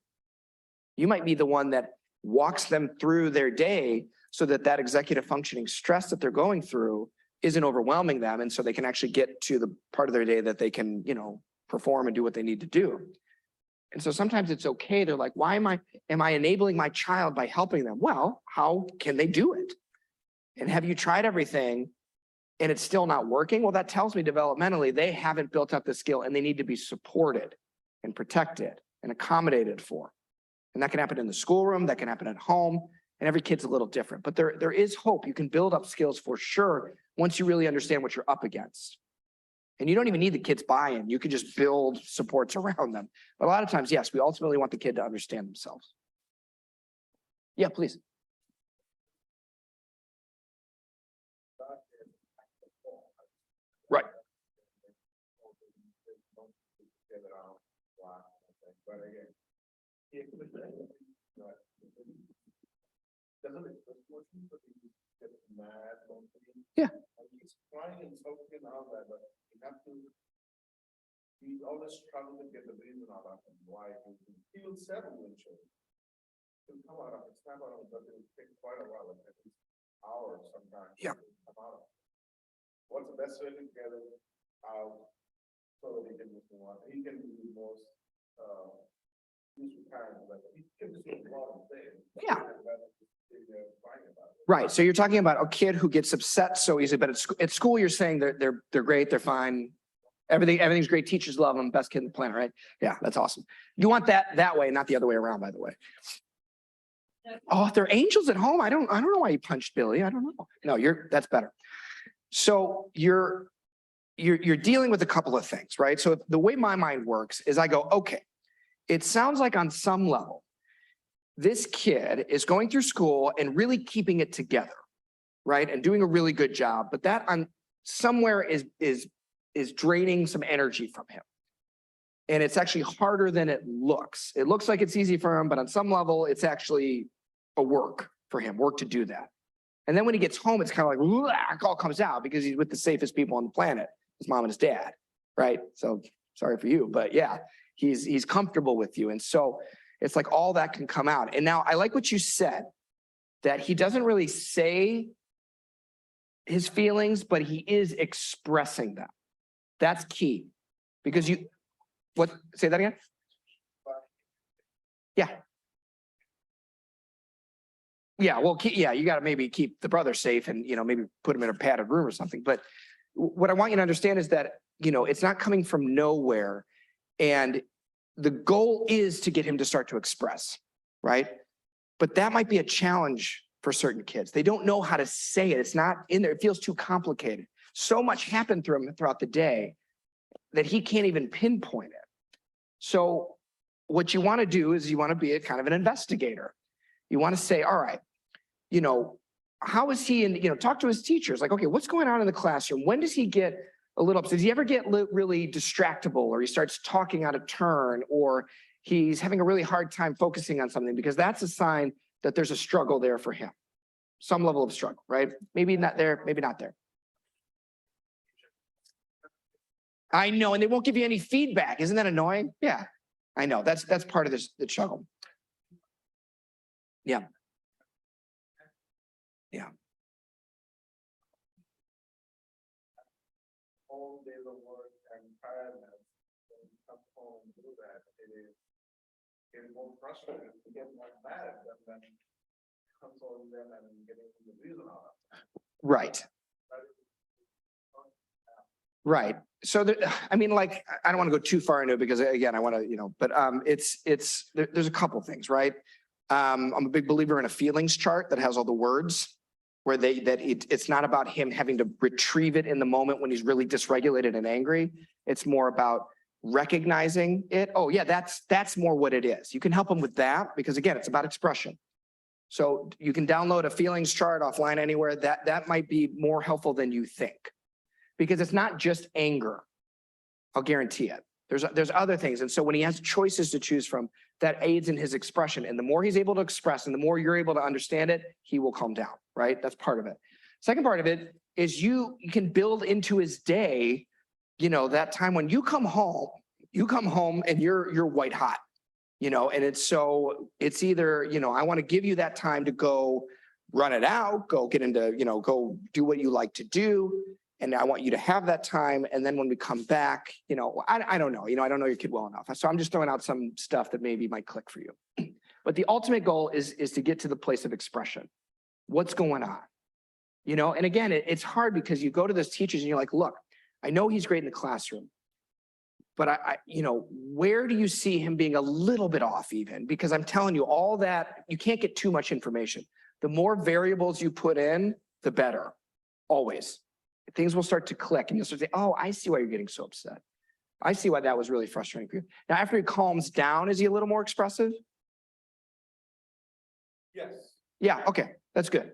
You might be the one that walks them through their day so that that executive functioning stress that they're going through isn't overwhelming them. And so they can actually get to the part of their day that they can, you know, perform and do what they need to do. And so sometimes it's okay. They're like, why am I enabling my child by helping them? Well, how can they do it? And have you tried everything and it's still not working? Well, that tells me developmentally, they haven't built up the skill and they need to be supported and protected and accommodated for. And that can happen in the schoolroom, that can happen at home, and every kid's a little different. But there is hope. You can build up skills for sure once you really understand what you're up against. And you don't even need the kids' buy-in. You can just build supports around them. But a lot of times, yes, we ultimately want the kid to understand themselves. Yeah, please. Right. Yeah. He's crying and soaking all that, but you have to. He always struggles to get the reason out of him why he will settle eventually. He'll come out of it, snap out of it, but it'll take quite a while, like at least hours sometimes. Yeah. to come out of it. What's the best way to get it out so that he can move on? He can be the most useful parent, but he can do a lot of things. Yeah. Fine about it. Right. So you're talking about a kid who gets upset so easily, but at school, you're saying they're great, they're fine. Everything's great. Teachers love them. Best kid in the planet, right? Yeah, that's awesome. You want that way, not the other way around, by the way. Oh, if they're angels at home, I don't know why you punched Billy. I don't know. No, that's better. So you're dealing with a couple of things, right? So the way my mind works is I go, okay, it sounds like on some level, this kid is going through school and really keeping it together, right? And doing a really good job, but that on somewhere is draining some energy from him. And it's actually harder than it looks. It looks like it's easy for him, but on some level, it's actually a work for him, work to do that. And then when he gets home, it's kind of like, it all comes out because he's with the safest people on the planet, his mom and his dad, right? So sorry for you, but yeah, he's comfortable with you. And so it's like all that can come out. And now I like what you said, that he doesn't really say his feelings, but he is expressing them. That's key. Because say that again? Yeah. Yeah, well, you got to maybe keep the brother safe and, maybe put him in a padded room or something. But what I want you to understand is that, it's not coming from nowhere. And the goal is to get him to start to express, right? But that might be a challenge for certain kids. They don't know how to say it. It's not in there. It feels too complicated. So much happened throughout the day that he can't even pinpoint it. So what you want to do is you want to be a kind of an investigator. You want to say, all right, how is he talk to his teachers. Like, okay, what's going on in the classroom? When does he get a little upset? Does he ever get really distractible, or he starts talking out of turn, or he's having a really hard time focusing on something? Because that's a sign that there's a struggle there for him. Some level of struggle, right? Maybe not there, maybe not there. I know, and they won't give you any feedback. Isn't that annoying? Yeah, I know. That's part of the struggle. Yeah. Yeah. Whole days of work and tiredness, when you come home and do that, it is getting more frustrated, to get more mad at them than consoling them and getting the reason out of it. Right. Right. So I mean, like, I don't want to go too far into it because again, I want to, but there's a couple things, right? I'm a big believer in a feelings chart that has all the words where it's not about him having to retrieve it in the moment when he's really dysregulated and angry. It's more about recognizing it. Oh yeah, that's more what it is. You can help him with that because again, it's about expression. So you can download a feelings chart offline anywhere. That might be more helpful than you think. Because it's not just anger. I'll guarantee it. There's other things. And so when he has choices to choose from, that aids in his expression. And the more he's able to express and the more you're able to understand it, he will calm down, right? That's part of it. Second part of it is you can build into his day, that time when you come home and you're white hot, and it's either, I want to give you that time to go run it out, go get into, go do what you like to do. And I want you to have that time. And then when we come back, I don't know, I don't know your kid well enough. So I'm just throwing out some stuff that maybe might click for you. But the ultimate goal is to get to the place of expression. What's going on? And again, it's hard because you go to those teachers and you're like, look, I know he's great in the classroom, but where do you see him being a little bit off even? Because I'm telling you all that, you can't get too much information. The more variables you put in, the better, always. Things will start to click and you'll start to say, oh, I see why you're getting so upset. I see why that was really frustrating for you. Now, after he calms down, is he a little more expressive? Yes. Yeah, okay, that's good.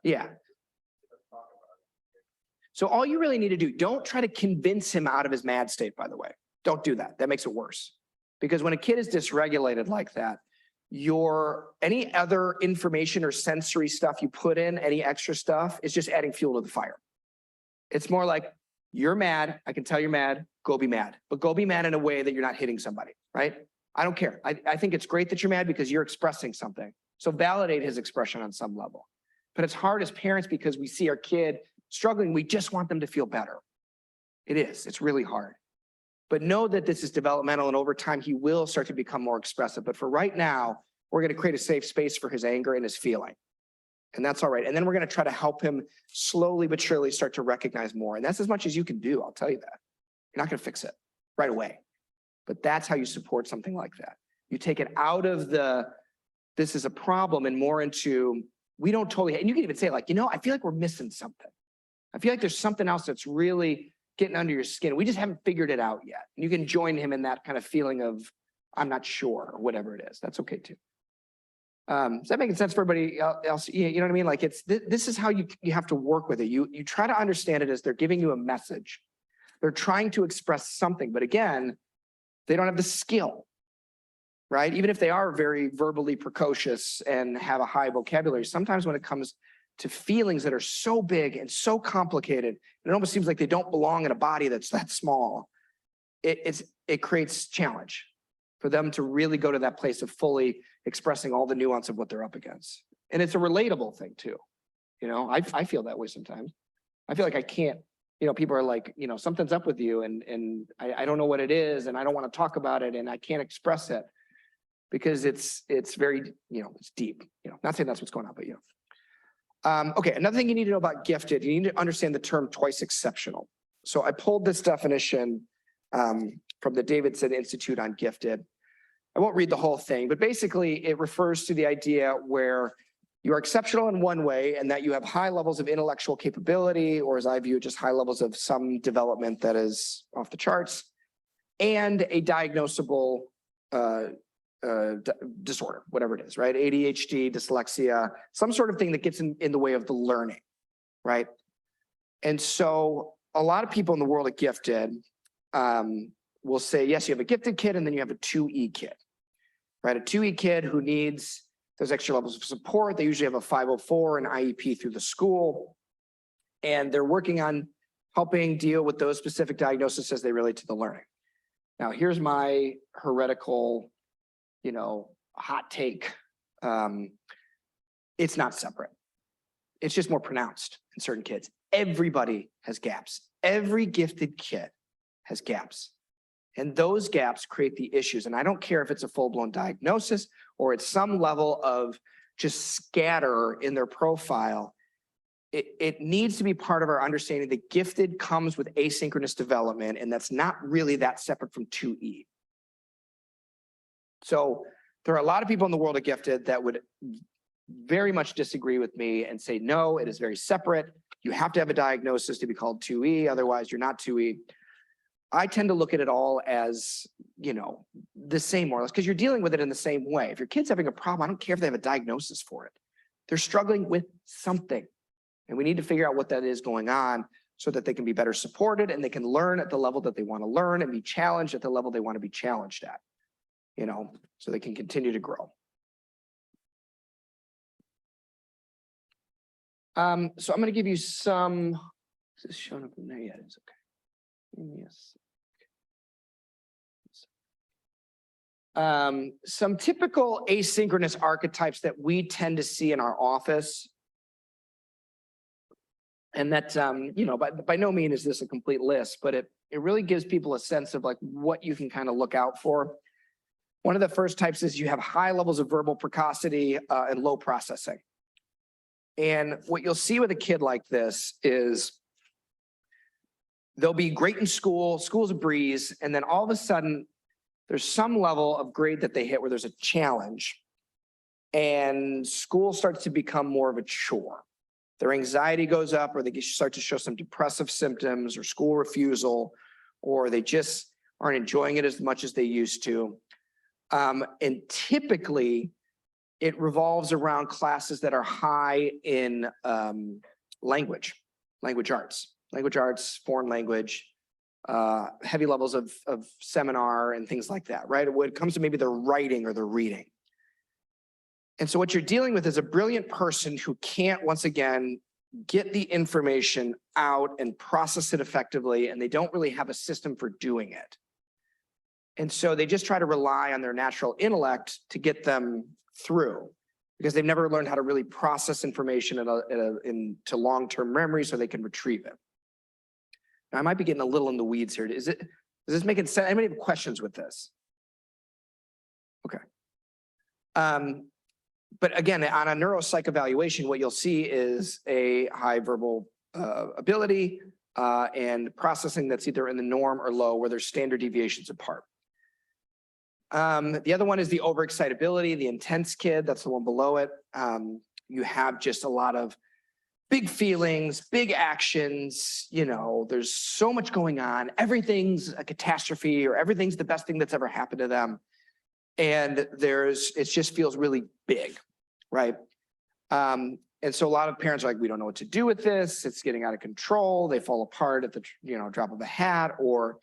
Yeah. So all you really need to do, don't try to convince him out of his mad state, by the way. Don't do that. That makes it worse. Because when a kid is dysregulated like that, any other information or sensory stuff you put in, any extra stuff, is just adding fuel to the fire. It's more like, you're mad. I can tell you're mad. Go be mad. But go be mad in a way that you're not hitting somebody, right? I don't care. I think it's great that you're mad because you're expressing something. So validate his expression on some level. But it's hard as parents because we see our kid struggling. We just want them to feel better. It is. It's really hard. But know that this is developmental and over time he will start to become more expressive. But for right now, we're going to create a safe space for his anger and his feeling. And that's all right. And then we're going to try to help him slowly but surely start to recognize more. And that's as much as you can do. I'll tell you that. You're not going to fix it right away. But that's how you support something like that. You take it out of this is a problem and more into, we don't totally, and you can even say like, I feel like we're missing something. I feel like there's something else that's really getting under your skin. We just haven't figured it out yet. And you can join him in that kind of feeling of, I'm not sure, or whatever it is. That's okay too. Is that making sense for everybody else? You know what I mean? Like this is how you have to work with it. You try to understand it as they're giving you a message. They're trying to express something, but again, they don't have the skill, right? Even if they are very verbally precocious and have a high vocabulary, sometimes when it comes to feelings that are so big and so complicated, it almost seems like they don't belong in a body that's that small. It creates challenge for them to really go to that place of fully expressing all the nuance of what they're up against. And it's a relatable thing too. I feel that way sometimes. I feel like I can't, people are like, something's up with you and I don't know what it is and I don't want to talk about it and I can't express it because it's very, it's deep, not saying that's what's going on, but okay, another thing you need to know about gifted, you need to understand the term twice exceptional. So I pulled this definition from the Davidson Institute on Gifted. I won't read the whole thing, but basically it refers to the idea where you are exceptional in one way and that you have high levels of intellectual capability, or as I view it, just high levels of some development that is off the charts, and a diagnosable disorder, whatever it is, right? ADHD, dyslexia, some sort of thing that gets in the way of the learning, right? And so a lot of people in the world of gifted will say, yes, you have a gifted kid and then you have a 2E kid, right? A 2E kid who needs those extra levels of support. They usually have a 504 and IEP through the school, and they're working on helping deal with those specific diagnoses as they relate to the learning. Now, here's my heretical, hot take. It's not separate. It's just more pronounced in certain kids. Everybody has gaps. Every gifted kid has gaps. And those gaps create the issues. And I don't care if it's a full-blown diagnosis or it's some level of just scatter in their profile. It needs to be part of our understanding that gifted comes with asynchronous development, and that's not really that separate from 2E. So there are a lot of people in the world of gifted that would very much disagree with me and say, no, it is very separate. You have to have a diagnosis to be called 2E, otherwise you're not 2E. I tend to look at it all as, you know, the same more or less, because you're dealing with it in the same way. If your kid's having a problem, I don't care if they have a diagnosis for it. They're struggling with something. And we need to figure out what that is going on so that they can be better supported and they can learn at the level that they want to learn and be challenged at the level they want to be challenged at, you know, so they can continue to grow. So I'm going to give you some, is this showing up in there yet? It's okay. Give me a sec. Some typical asynchronous archetypes that we tend to see in our office. And that, you know, by no means is this a complete list, but it really gives people a sense of like what you can kind of look out for. One of the first types is you have high levels of verbal precocity and low processing. And what you'll see with a kid like this is they'll be great in school, school's a breeze, and then all of a sudden there's some level of grade that they hit where there's a challenge and school starts to become more of a chore. Their anxiety goes up, or they start to show some depressive symptoms or school refusal, or they just aren't enjoying it as much as they used to. And typically it revolves around classes that are high in language arts, foreign language, heavy levels of seminar and things like that, right? When it comes to maybe their writing or their reading. And so what you're dealing with is a brilliant person who can't, once again, get the information out and process it effectively, and they don't really have a system for doing it. And so they just try to rely on their natural intellect to get them through, because they've never learned how to really process information into long-term memory so they can retrieve it. Now, I might be getting a little in the weeds here. Is this making sense? Anybody have questions with this? Okay. But again, on a neuropsych evaluation, what you'll see is a high verbal ability and processing that's either in the norm or low, where there's standard deviations apart. The other one is the overexcitability, the intense kid. That's the one below it. You have just a lot of big feelings, big actions. You know, there's so much going on. Everything's a catastrophe, or everything's the best thing that's ever happened to them. And it just feels really big, right? And so a lot of parents are like, we don't know what to do with this. It's getting out of control. They fall apart at the, you know, drop of a hat, or,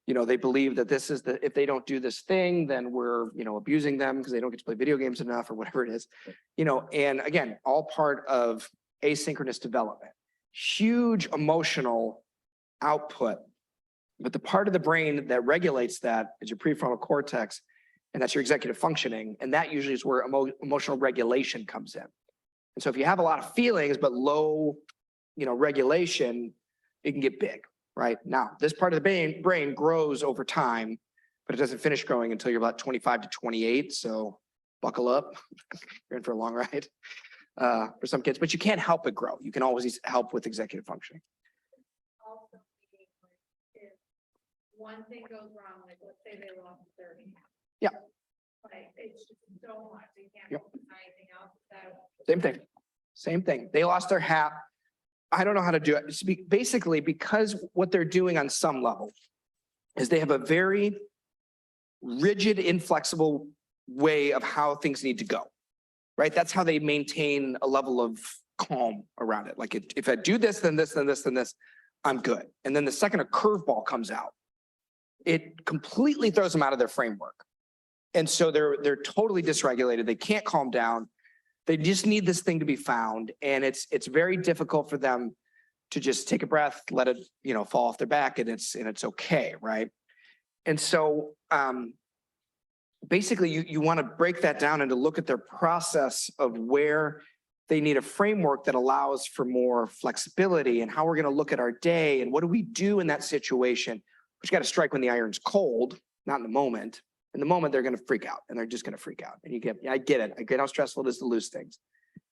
you know, they believe that this is if they don't do this thing, then we're, you know, abusing them because they don't get to play video games enough or whatever it is, you know, and again, all part of asynchronous development, huge emotional output. But the part of the brain that regulates that is your prefrontal cortex, and that's your executive functioning. And that usually is where emotional regulation comes in. And so if you have a lot of feelings, but low, you know, regulation, it can get big, right? Now, this part of the brain grows over time, but it doesn't finish growing until you're about 25 to 28. So buckle up, you're in for a long ride for some kids, but you can't help it grow. You can always help with executive functioning. Also, if one thing goes wrong, like let's say they lost 30. Yeah. Like it's just so much. They can't Yep. focus on anything else. Same thing. They lost their hat. I don't know how to do it. It's basically, because what they're doing on some level is they have a very rigid, inflexible way of how things need to go, right? That's how they maintain a level of calm around it. Like if I do this, then this, then this, then this, I'm good. And then the second a curveball comes out, it completely throws them out of their framework. And so they're totally dysregulated. They can't calm down. They just need this thing to be found. And it's very difficult for them to just take a breath, let it, you know, fall off their back, and it's okay, right? And so basically you want to break that down and to look at their process of where they need a framework that allows for more flexibility, and how we're going to look at our day and what do we do in that situation. But you got to strike when the iron's cold, not in the moment. In the moment, they're going to freak out, and they're just going to freak out. And I get it. I get how stressful it is to lose things.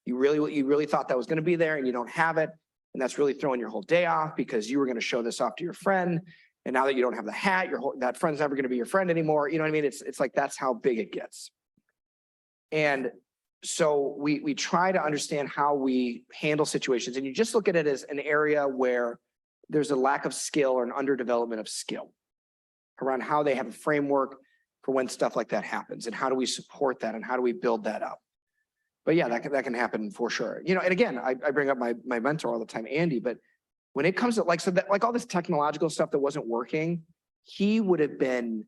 You really thought that was going to be there, and you don't have it. And that's really throwing your whole day off because you were going to show this off to your friend. And now that you don't have the hat, that friend's never going to be your friend anymore. You know what I mean? It's like, that's how big it gets. And so we try to understand how we handle situations, and you just look at it as an area where there's a lack of skill or an underdevelopment of skill around how they have a framework for when stuff like that happens, and how do we support that, and how do we build that up. But yeah, that can happen for sure. You know, and again, I bring up my mentor all the time, Andy, but when it comes to like all this technological stuff that wasn't working, he would have been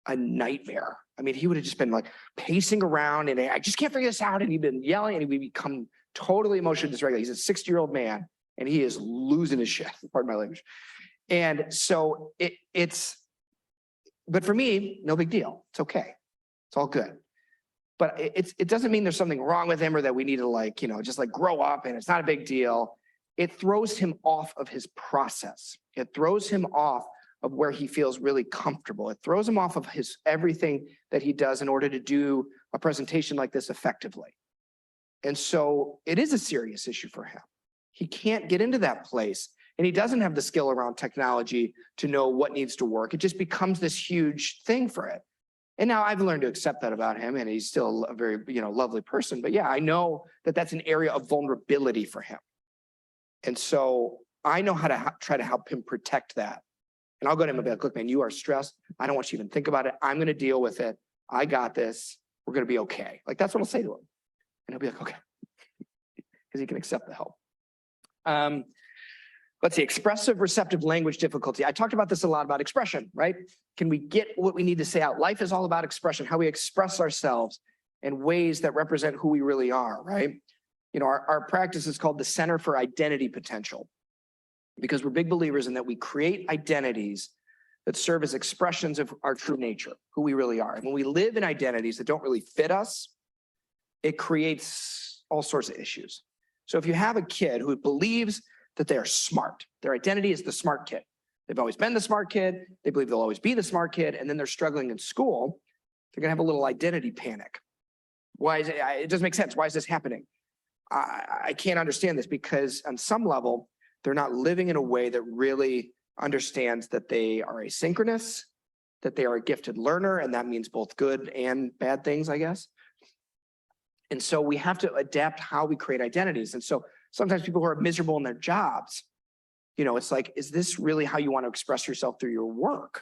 a nightmare. I mean, he would have just been like pacing around and I just can't figure this out. And he'd been yelling and he would become totally emotionally dysregulated. He's a 60-year-old man and he is losing his shit, pardon my language. And so but for me, no big deal. It's okay. It's all good. But it doesn't mean there's something wrong with him or that we need to just grow up and it's not a big deal. It throws him off of his process. It throws him off of where he feels really comfortable. It throws him off of everything that he does in order to do a presentation like this effectively. And so it is a serious issue for him. He can't get into that place and he doesn't have the skill around technology to know what needs to work. It just becomes this huge thing for it. And now I've learned to accept that about him and he's still a very, lovely person. But yeah, I know that that's an area of vulnerability for him. And so I know how to try to help him protect that. And I'll go to him and be like, look, man, you are stressed. I don't want you to even think about it. I'm going to deal with it. I got this. We're going to be okay. Like, that's what I'll say to him. And he'll be like, okay. Because he can accept the help. Let's see, expressive receptive language difficulty. I talked about this a lot about expression, right? Can we get what we need to say out? Life is all about expression, how we express ourselves in ways that represent who we really are, right? Our practice is called the Center for Identity Potential, because we're big believers in that we create identities that serve as expressions of our true nature, who we really are. And when we live in identities that don't really fit us, it creates all sorts of issues. So if you have a kid who believes that they are smart, their identity is the smart kid. They've always been the smart kid. They believe they'll always be the smart kid. And then they're struggling in school. They're going to have a little identity panic. Why is it? It doesn't make sense. Why is this happening? I can't understand this, because on some level, they're not living in a way that really understands that they are asynchronous, that they are a gifted learner, and that means both good and bad things, I guess. And so we have to adapt how we create identities. And so sometimes people who are miserable in their jobs, it's like, is this really how you want to express yourself through your work?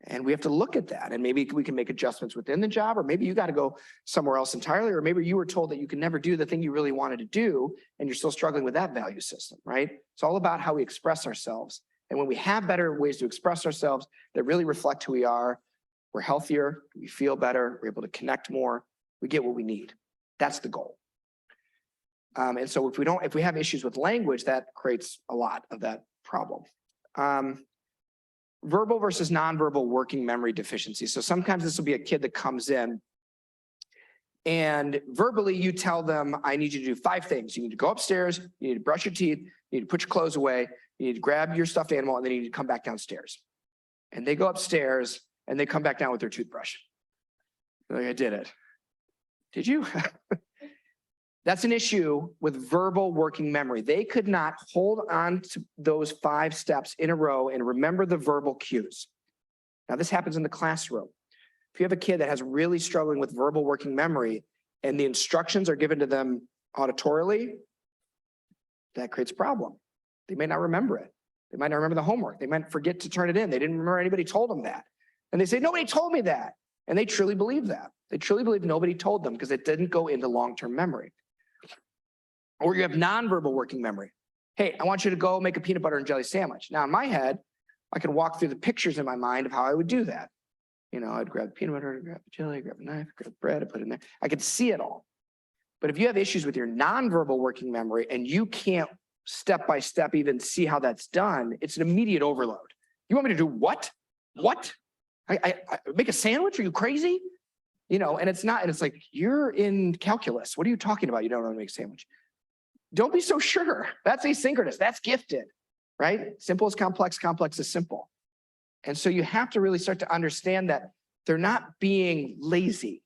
And we have to look at that. And maybe we can make adjustments within the job, or maybe you got to go somewhere else entirely, or maybe you were told that you can never do the thing you really wanted to do, and you're still struggling with that value system, right? It's all about how we express ourselves. And when we have better ways to express ourselves that really reflect who we are, we're healthier, we feel better, we're able to connect more, we get what we need. That's the goal. And so if we have issues with language, that creates a lot of that problem. Verbal versus nonverbal working memory deficiency. So sometimes this will be a kid that comes in and verbally you tell them, I need you to do 5 things. You need to go upstairs, you need to brush your teeth, you need to put your clothes away, you need to grab your stuffed animal, and then you need to come back downstairs. And they go upstairs and they come back down with their toothbrush. They're like, I did it. Did you? That's an issue with verbal working memory. They could not hold on to those 5 steps in a row and remember the verbal cues. Now, this happens in the classroom. If you have a kid that has really struggling with verbal working memory and the instructions are given to them auditorily, that creates a problem. They may not remember it. They might not remember the homework. They might forget to turn it in. They didn't remember anybody told them that. And they say, nobody told me that. And they truly believe that. They truly believe nobody told them because it didn't go into long-term memory. Or you have nonverbal working memory. Hey, I want you to go make a peanut butter and jelly sandwich. Now in my head, I can walk through the pictures in my mind of how I would do that. I'd grab the peanut butter, grab the jelly, grab a knife, grab bread, and put it in there. I could see it all. But if you have issues with your nonverbal working memory and you can't step by step even see how that's done, it's an immediate overload. You want me to do what? What? I make a sandwich? Are you crazy? And it's not, and it's like, you're in calculus. What are you talking about? You don't know how to make a sandwich. Don't be so sure. That's asynchronous. That's gifted, right? Simple is complex, complex is simple. And so you have to really start to understand that they're not being lazy.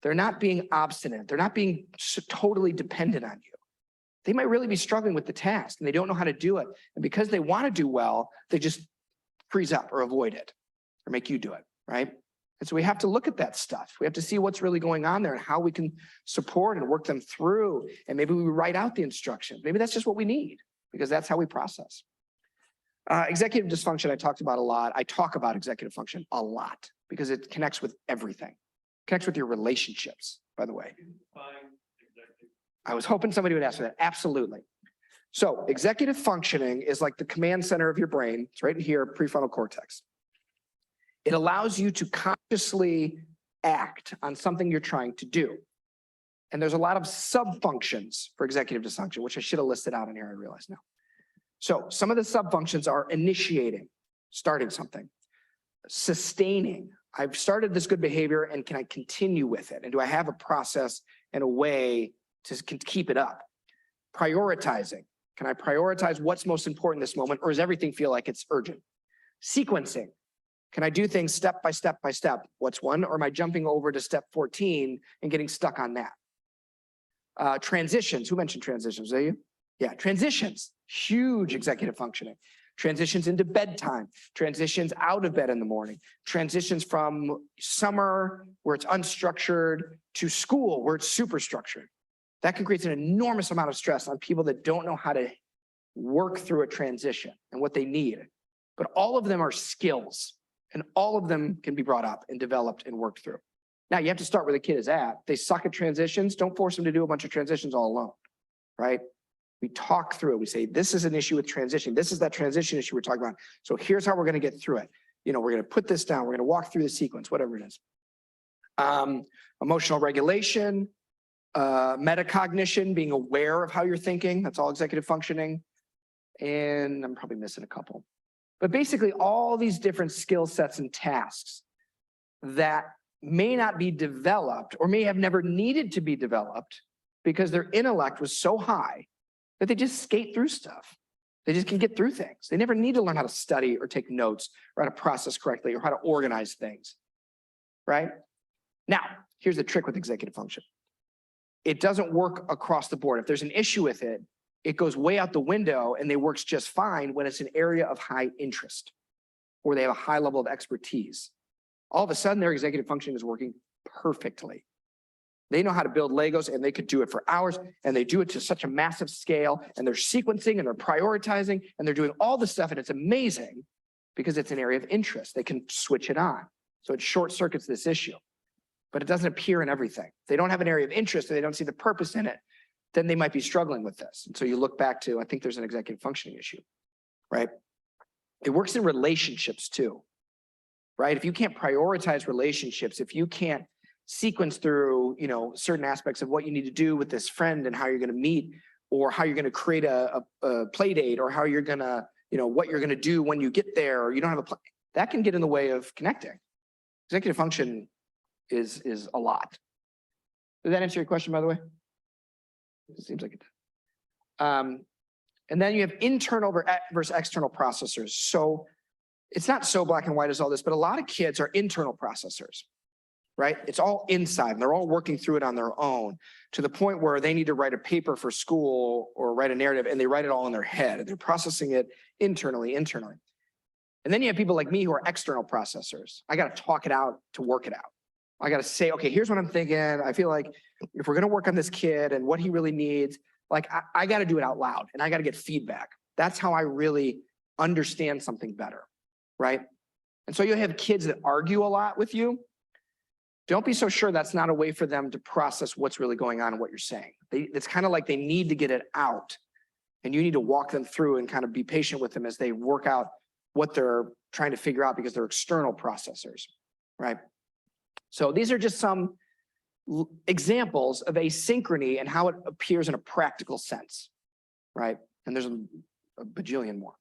They're not being obstinate. They're not being totally dependent on you. They might really be struggling with the task and they don't know how to do it. And because they want to do well, they just freeze up or avoid it or make you do it, right? And so we have to look at that stuff. We have to see what's really going on there and how we can support and work them through. And maybe we write out the instructions. Maybe that's just what we need because that's how we process. Executive dysfunction, I talked about a lot. I talk about executive function a lot because it connects with everything. It connects with your relationships, by the way. I was hoping somebody would ask for that. Absolutely. So executive functioning is like the command center of your brain. It's right in here, prefrontal cortex. It allows you to consciously act on something you're trying to do. And there's a lot of sub-functions for executive dysfunction, which I should have listed out in here, I realize now. So some of the sub-functions are initiating, starting something, sustaining. I've started this good behavior and can I continue with it? And do I have a process and a way to keep it up? Prioritizing. Can I prioritize what's most important in this moment, or does everything feel like it's urgent? Sequencing. Can I do things step by step by step? What's one? Or am I jumping over to step 14 and getting stuck on that? Transitions. Who mentioned transitions? Was that you? Yeah, transitions. Huge executive functioning. Transitions into bedtime, transitions out of bed in the morning, transitions from summer where it's unstructured to school where it's super structured. That can create an enormous amount of stress on people that don't know how to work through a transition and what they need. But all of them are skills and all of them can be brought up and developed and worked through. Now you have to start where the kid is at. They suck at transitions. Don't force them to do a bunch of transitions all alone, right? We talk through it. We say, this is an issue with transition. This is that transition issue we're talking about. So here's how we're going to get through it. You know, we're going to put this down. We're going to walk through the sequence, whatever it is. Emotional regulation, metacognition, being aware of how you're thinking. That's all executive functioning. And I'm probably missing a couple. But basically all these different skill sets and tasks that may not be developed or may have never needed to be developed because their intellect was so high that they just skate through stuff. They just can get through things. They never need to learn how to study or take notes or how to process correctly or how to organize things, right? Now, here's the trick with executive function. It doesn't work across the board. If there's an issue with it, it goes way out the window and they works just fine when it's an area of high interest or they have a high level of expertise. All of a sudden, their executive functioning is working perfectly. They know how to build Legos and they could do it for hours and they do it to such a massive scale and they're sequencing and they're prioritizing and they're doing all this stuff and it's amazing because it's an area of interest. They can switch it on. So it short circuits this issue, but it doesn't appear in everything. If they don't have an area of interest and they don't see the purpose in it, then they might be struggling with this. And so you look back to, I think there's an executive functioning issue, right? It works in relationships too, right? If you can't prioritize relationships, if you can't sequence through, you know, certain aspects of what you need to do with this friend and how you're going to meet or how you're going to create a play date or how you're going to, you know, what you're going to do when you get there or you don't have a plan, that can get in the way of connecting. Executive function is a lot. Did that answer your question, by the way? It seems like it did. And then you have internal versus external processors. So it's not so black and white as all this, but a lot of kids are internal processors. Right? It's all inside and they're all working through it on their own to the point where they need to write a paper for school or write a narrative and they write it all in their head and they're processing it internally. And then you have people like me who are external processors. I got to talk it out to work it out. I got to say, okay, here's what I'm thinking. I feel like if we're going to work on this kid and what he really needs, like I got to do it out loud and I got to get feedback. That's how I really understand something better. Right? And so you have kids that argue a lot with you. Don't be so sure that's not a way for them to process what's really going on and what you're saying. It's kind of like they need to get it out and you need to walk them through and kind of be patient with them as they work out what they're trying to figure out because they're external processors, right? So these are just some examples of asynchrony and how it appears in a practical sense, right? And there's a bajillion more.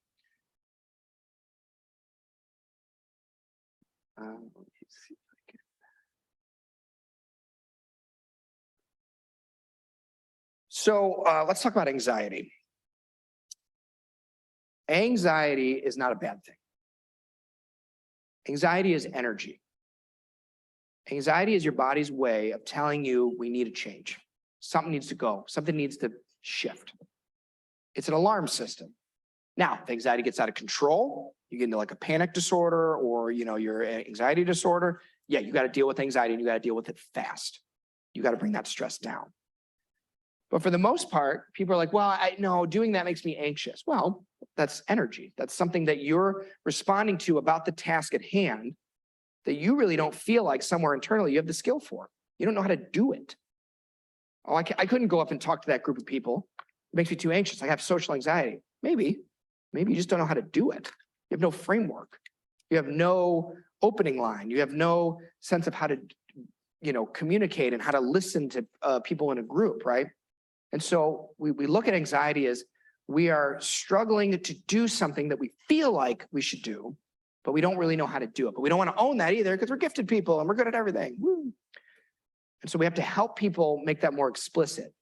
Let me see. So let's talk about anxiety. Anxiety is not a bad thing. Anxiety is energy. Anxiety is your body's way of telling you we need a change. Something needs to go. Something needs to shift. It's an alarm system. Now, if anxiety gets out of control, you get into like a panic disorder or, your anxiety disorder. Yeah, you got to deal with anxiety and you got to deal with it fast. You got to bring that stress down. But for the most part, people are like, well, I know doing that makes me anxious. Well, that's energy. That's something that you're responding to about the task at hand that you really don't feel like somewhere internally you have the skill for. You don't know how to do it. Oh, I couldn't go up and talk to that group of people. It makes me too anxious. I have social anxiety. Maybe you just don't know how to do it. You have no framework. You have no opening line. You have no sense of how to, communicate and how to listen to people in a group, right? And so we look at anxiety as we are struggling to do something that we feel like we should do, but we don't really know how to do it. But we don't want to own that either because we're gifted people and we're good at everything. Woo. And so we have to help people make that more explicit.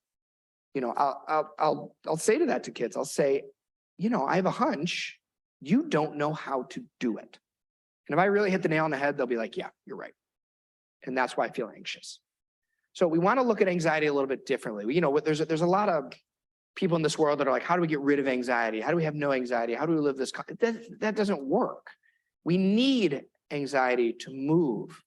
I'll say to that to kids, I'll say, I have a hunch you don't know how to do it. And if I really hit the nail on the head, they'll be like, yeah, you're right. And that's why I feel anxious. So we want to look at anxiety a little bit differently. There's a lot of people in this world that are like, how do we get rid of anxiety? How do we have no anxiety? How do we live this? That doesn't work. We need anxiety to move,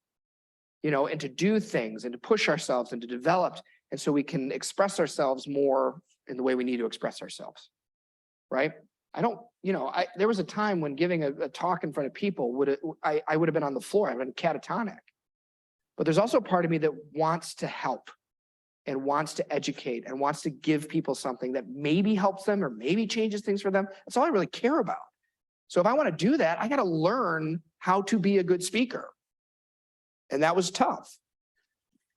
and to do things and to push ourselves and to develop. And so we can express ourselves more in the way we need to express ourselves, right? There was a time when giving a talk in front of people, I would have been on the floor. I've been catatonic. But there's also a part of me that wants to help and wants to educate and wants to give people something that maybe helps them or maybe changes things for them. That's all I really care about. So if I want to do that, I got to learn how to be a good speaker. And that was tough.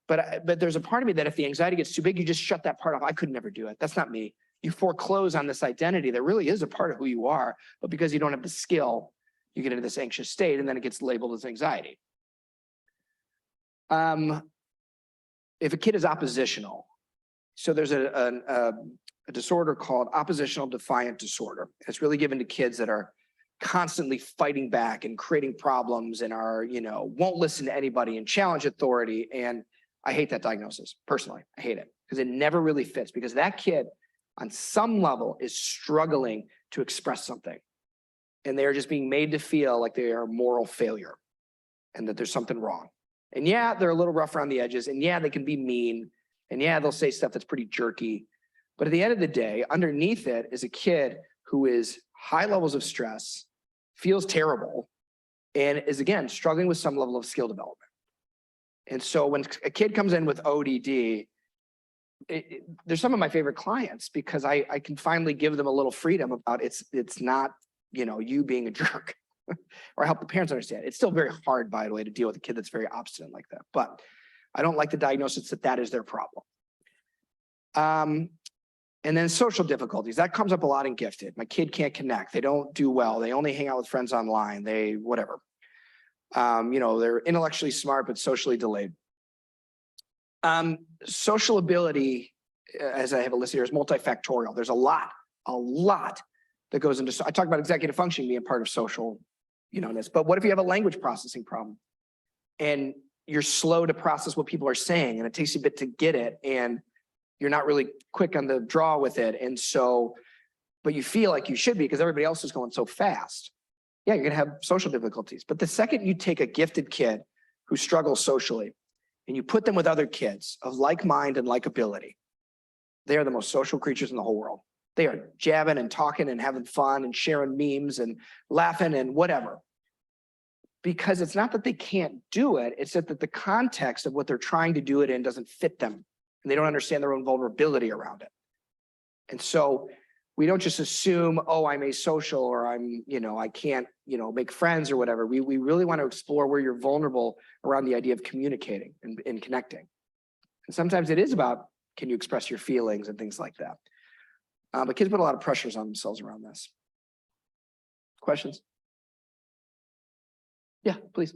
But there's a part of me that if the anxiety gets too big, you just shut that part off. I could never do it. That's not me. You foreclose on this identity that really is a part of who you are, but because you don't have the skill, you get into this anxious state and then it gets labeled as anxiety. If a kid is oppositional, so there's a disorder called oppositional defiant disorder. It's really given to kids that are constantly fighting back and creating problems and are, won't listen to anybody and challenge authority. And I hate that diagnosis. Personally, I hate it because it never really fits, because that kid on some level is struggling to express something. And they're just being made to feel like they are a moral failure and that there's something wrong. And yeah, they're a little rough around the edges. And yeah, they can be mean. And yeah, they'll say stuff that's pretty jerky. But at the end of the day, underneath it is a kid who is high levels of stress, feels terrible, and is, again, struggling with some level of skill development. And so when a kid comes in with ODD, they're some of my favorite clients because I can finally give them a little freedom about it's not, you being a jerk. Or help the parents understand. It's still very hard, by the way, to deal with a kid that's very obstinate like that. But I don't like the diagnosis that is their problem. And then social difficulties. That comes up a lot in gifted. My kid can't connect. They don't do well. They only hang out with friends online. They whatever. They're intellectually smart, but socially delayed. Social ability, as I have a list here, is multifactorial. There's a lot that goes into, I talked about executive functioning being part of social, but what if you have a language processing problem and you're slow to process what people are saying and it takes you a bit to get it and you're not really quick on the draw with it. And so, but you feel like you should be because everybody else is going so fast. Yeah, you're going to have social difficulties. But the second you take a gifted kid who struggles socially and you put them with other kids of like mind and like ability, they are the most social creatures in the whole world. They are jabbing and talking and having fun and sharing memes and laughing and whatever. Because it's not that they can't do it, it's that the context of what they're trying to do it in doesn't fit them. And they don't understand their own vulnerability around it. And so we don't just assume, oh, I'm asocial or I can't, make friends or whatever. We really want to explore where you're vulnerable around the idea of communicating and connecting. And sometimes it is about, can you express your feelings and things like that. But kids put a lot of pressures on themselves around this. Questions? Yeah, please.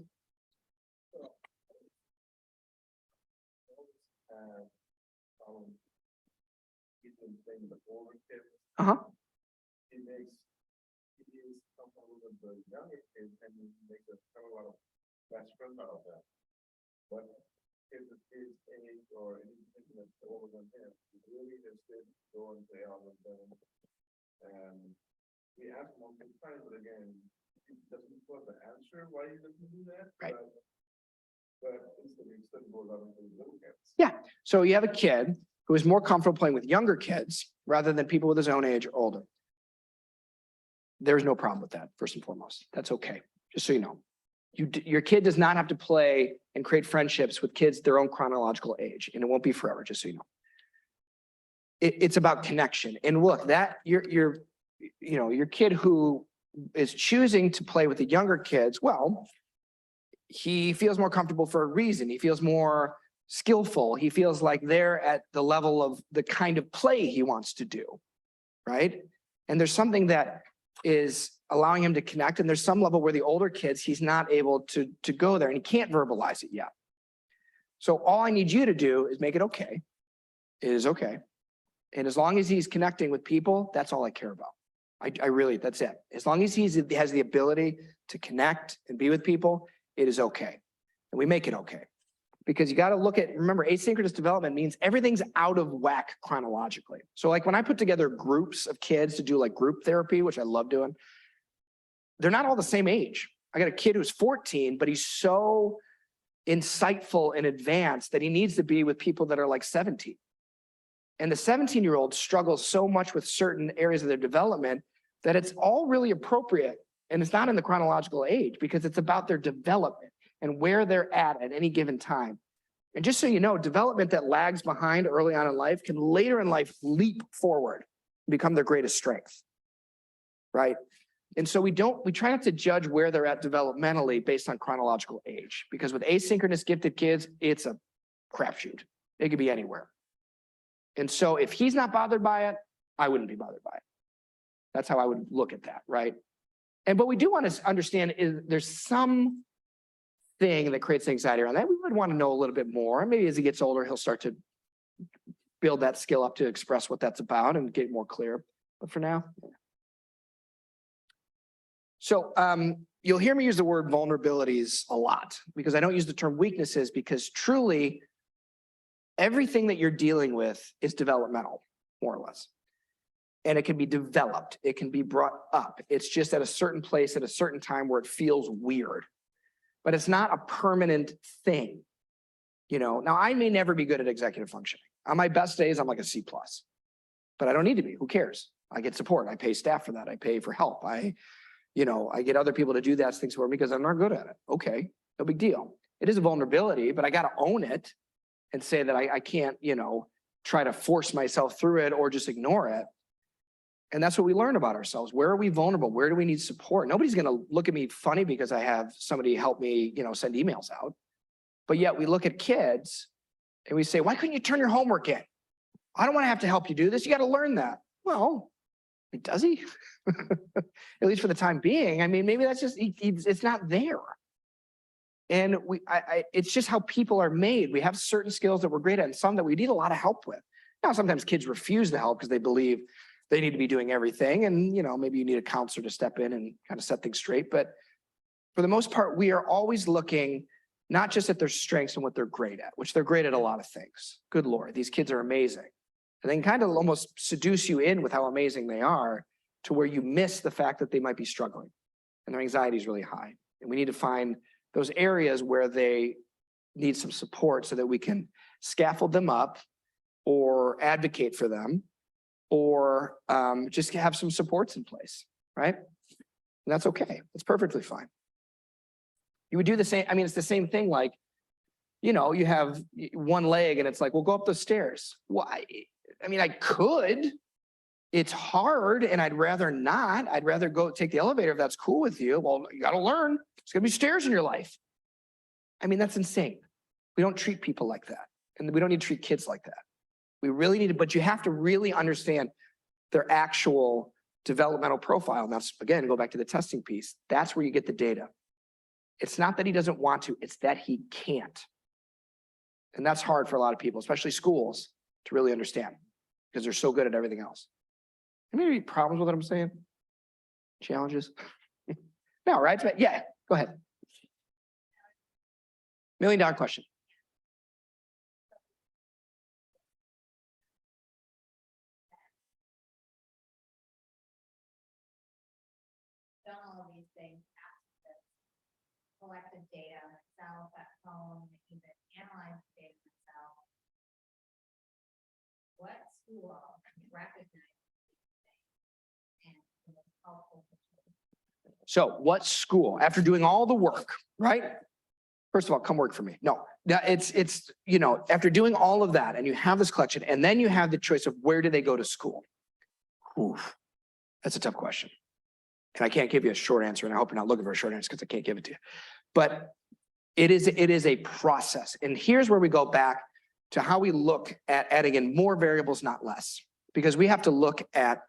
The older kids, Uh-huh. it makes is comfortable with the younger kids and you make a lot of best friends out of that. But if it is age or anything that's older than him, he's really interested, go and play out with them. And we asked him multiple times, but again, he doesn't want the answer why he doesn't do that. Right. But instantly, it still goes out into the little kids. Yeah. So you have a kid who is more comfortable playing with younger kids rather than people with his own age or older. There's no problem with that, first and foremost. That's okay, just so you know. Your kid does not have to play and create friendships with kids their own chronological age, and it won't be forever, just so you know. It's about connection. And look, that your kid who is choosing to play with the younger kids, well, he feels more comfortable for a reason. He feels more skillful. He feels like they're at the level of the kind of play he wants to do, right? And there's something that is allowing him to connect. And there's some level where the older kids, he's not able to go there and he can't verbalize it yet. So all I need you to do is make it okay. It is okay. And as long as he's connecting with people, that's all I care about. I really, that's it. As long as he has the ability to connect and be with people, it is okay. And we make it okay. Because you got to look at, remember, asynchronous development means everything's out of whack chronologically. So like when I put together groups of kids to do like group therapy, which I love doing, they're not all the same age. I got a kid who's 14, but he's so insightful and advanced that he needs to be with people that are like 17. And the 17-year-old struggles so much with certain areas of their development that it's all really appropriate. And it's not in the chronological age because it's about their development and where they're at any given time. And just so you know, development that lags behind early on in life can later in life leap forward and become their greatest strength, right? And so we try not to judge where they're at developmentally based on chronological age, because with asynchronous gifted kids, it's a crapshoot. It could be anywhere. And so if he's not bothered by it, I wouldn't be bothered by it. That's how I would look at that, right? But we do want to understand is there's some thing that creates anxiety around that. We would want to know a little bit more. Maybe as he gets older, he'll start to build that skill up to express what that's about and get more clear. But for now, yeah. So you'll hear me use the word vulnerabilities a lot because I don't use the term weaknesses because truly everything that you're dealing with is developmental, more or less. And it can be developed. It can be brought up. It's just at a certain place at a certain time where it feels weird. But it's not a permanent thing. You know, now I may never be good at executive functioning. On my best days, I'm like a C+. But I don't need to be. Who cares? I get support. I pay staff for that. I pay for help. I get other people to do that things for me because I'm not good at it. Okay, no big deal. It is a vulnerability, but I got to own it and say that I can't, try to force myself through it or just ignore it. And that's what we learn about ourselves. Where are we vulnerable? Where do we need support? Nobody's going to look at me funny because I have somebody help me, send emails out. But yet we look at kids and we say, why couldn't you turn your homework in? I don't want to have to help you do this. You got to learn that. Well, does he? At least for the time being. I mean, maybe that's just, it's not there. And it's just how people are made. We have certain skills that we're great at and some that we need a lot of help with. Now, sometimes kids refuse the help because they believe they need to be doing everything. And, maybe you need a counselor to step in and kind of set things straight. But for the most part, we are always looking not just at their strengths and what they're great at, which they're great at a lot of things. Good Lord, these kids are amazing. And they can kind of almost seduce you in with how amazing they are to where you miss the fact that they might be struggling and their anxiety is really high. And we need to find those areas where they need some support so that we can scaffold them up or advocate for them or just have some supports in place, right? And that's okay. That's perfectly fine. You would do the same. I mean, it's the same thing. Like, you have one leg and it's like, well, go up the stairs. Why? I mean, I could. It's hard and I'd rather not. I'd rather go take the elevator if that's cool with you. Well, you got to learn. There's going to be stairs in your life. I mean, that's insane. We don't treat people like that. And we don't need to treat kids like that. We really need to, but you have to really understand their actual developmental profile. And that's, again, go back to the testing piece. That's where you get the data. It's not that he doesn't want to, it's that he can't. And that's hard for a lot of people, especially schools, to really understand because they're so good at everything else. Any problems with what I'm saying? Challenges? No, right? But yeah, go ahead. $1 million question. Done all of these things, collected data myself at home, even analyzed data myself. What school recognizes these things and was helpful? So what school, after doing all the work, right? First of all, come work for me. No, it's, you know, after doing all of that and you have this collection and then you have the choice of where do they go to school? Oof, that's a tough question. And I can't give you a short answer, and I hope you're not looking for a short answer because I can't give it to you. But it is a process. And here's where we go back to how we look at adding in more variables, not less. Because we have to look at,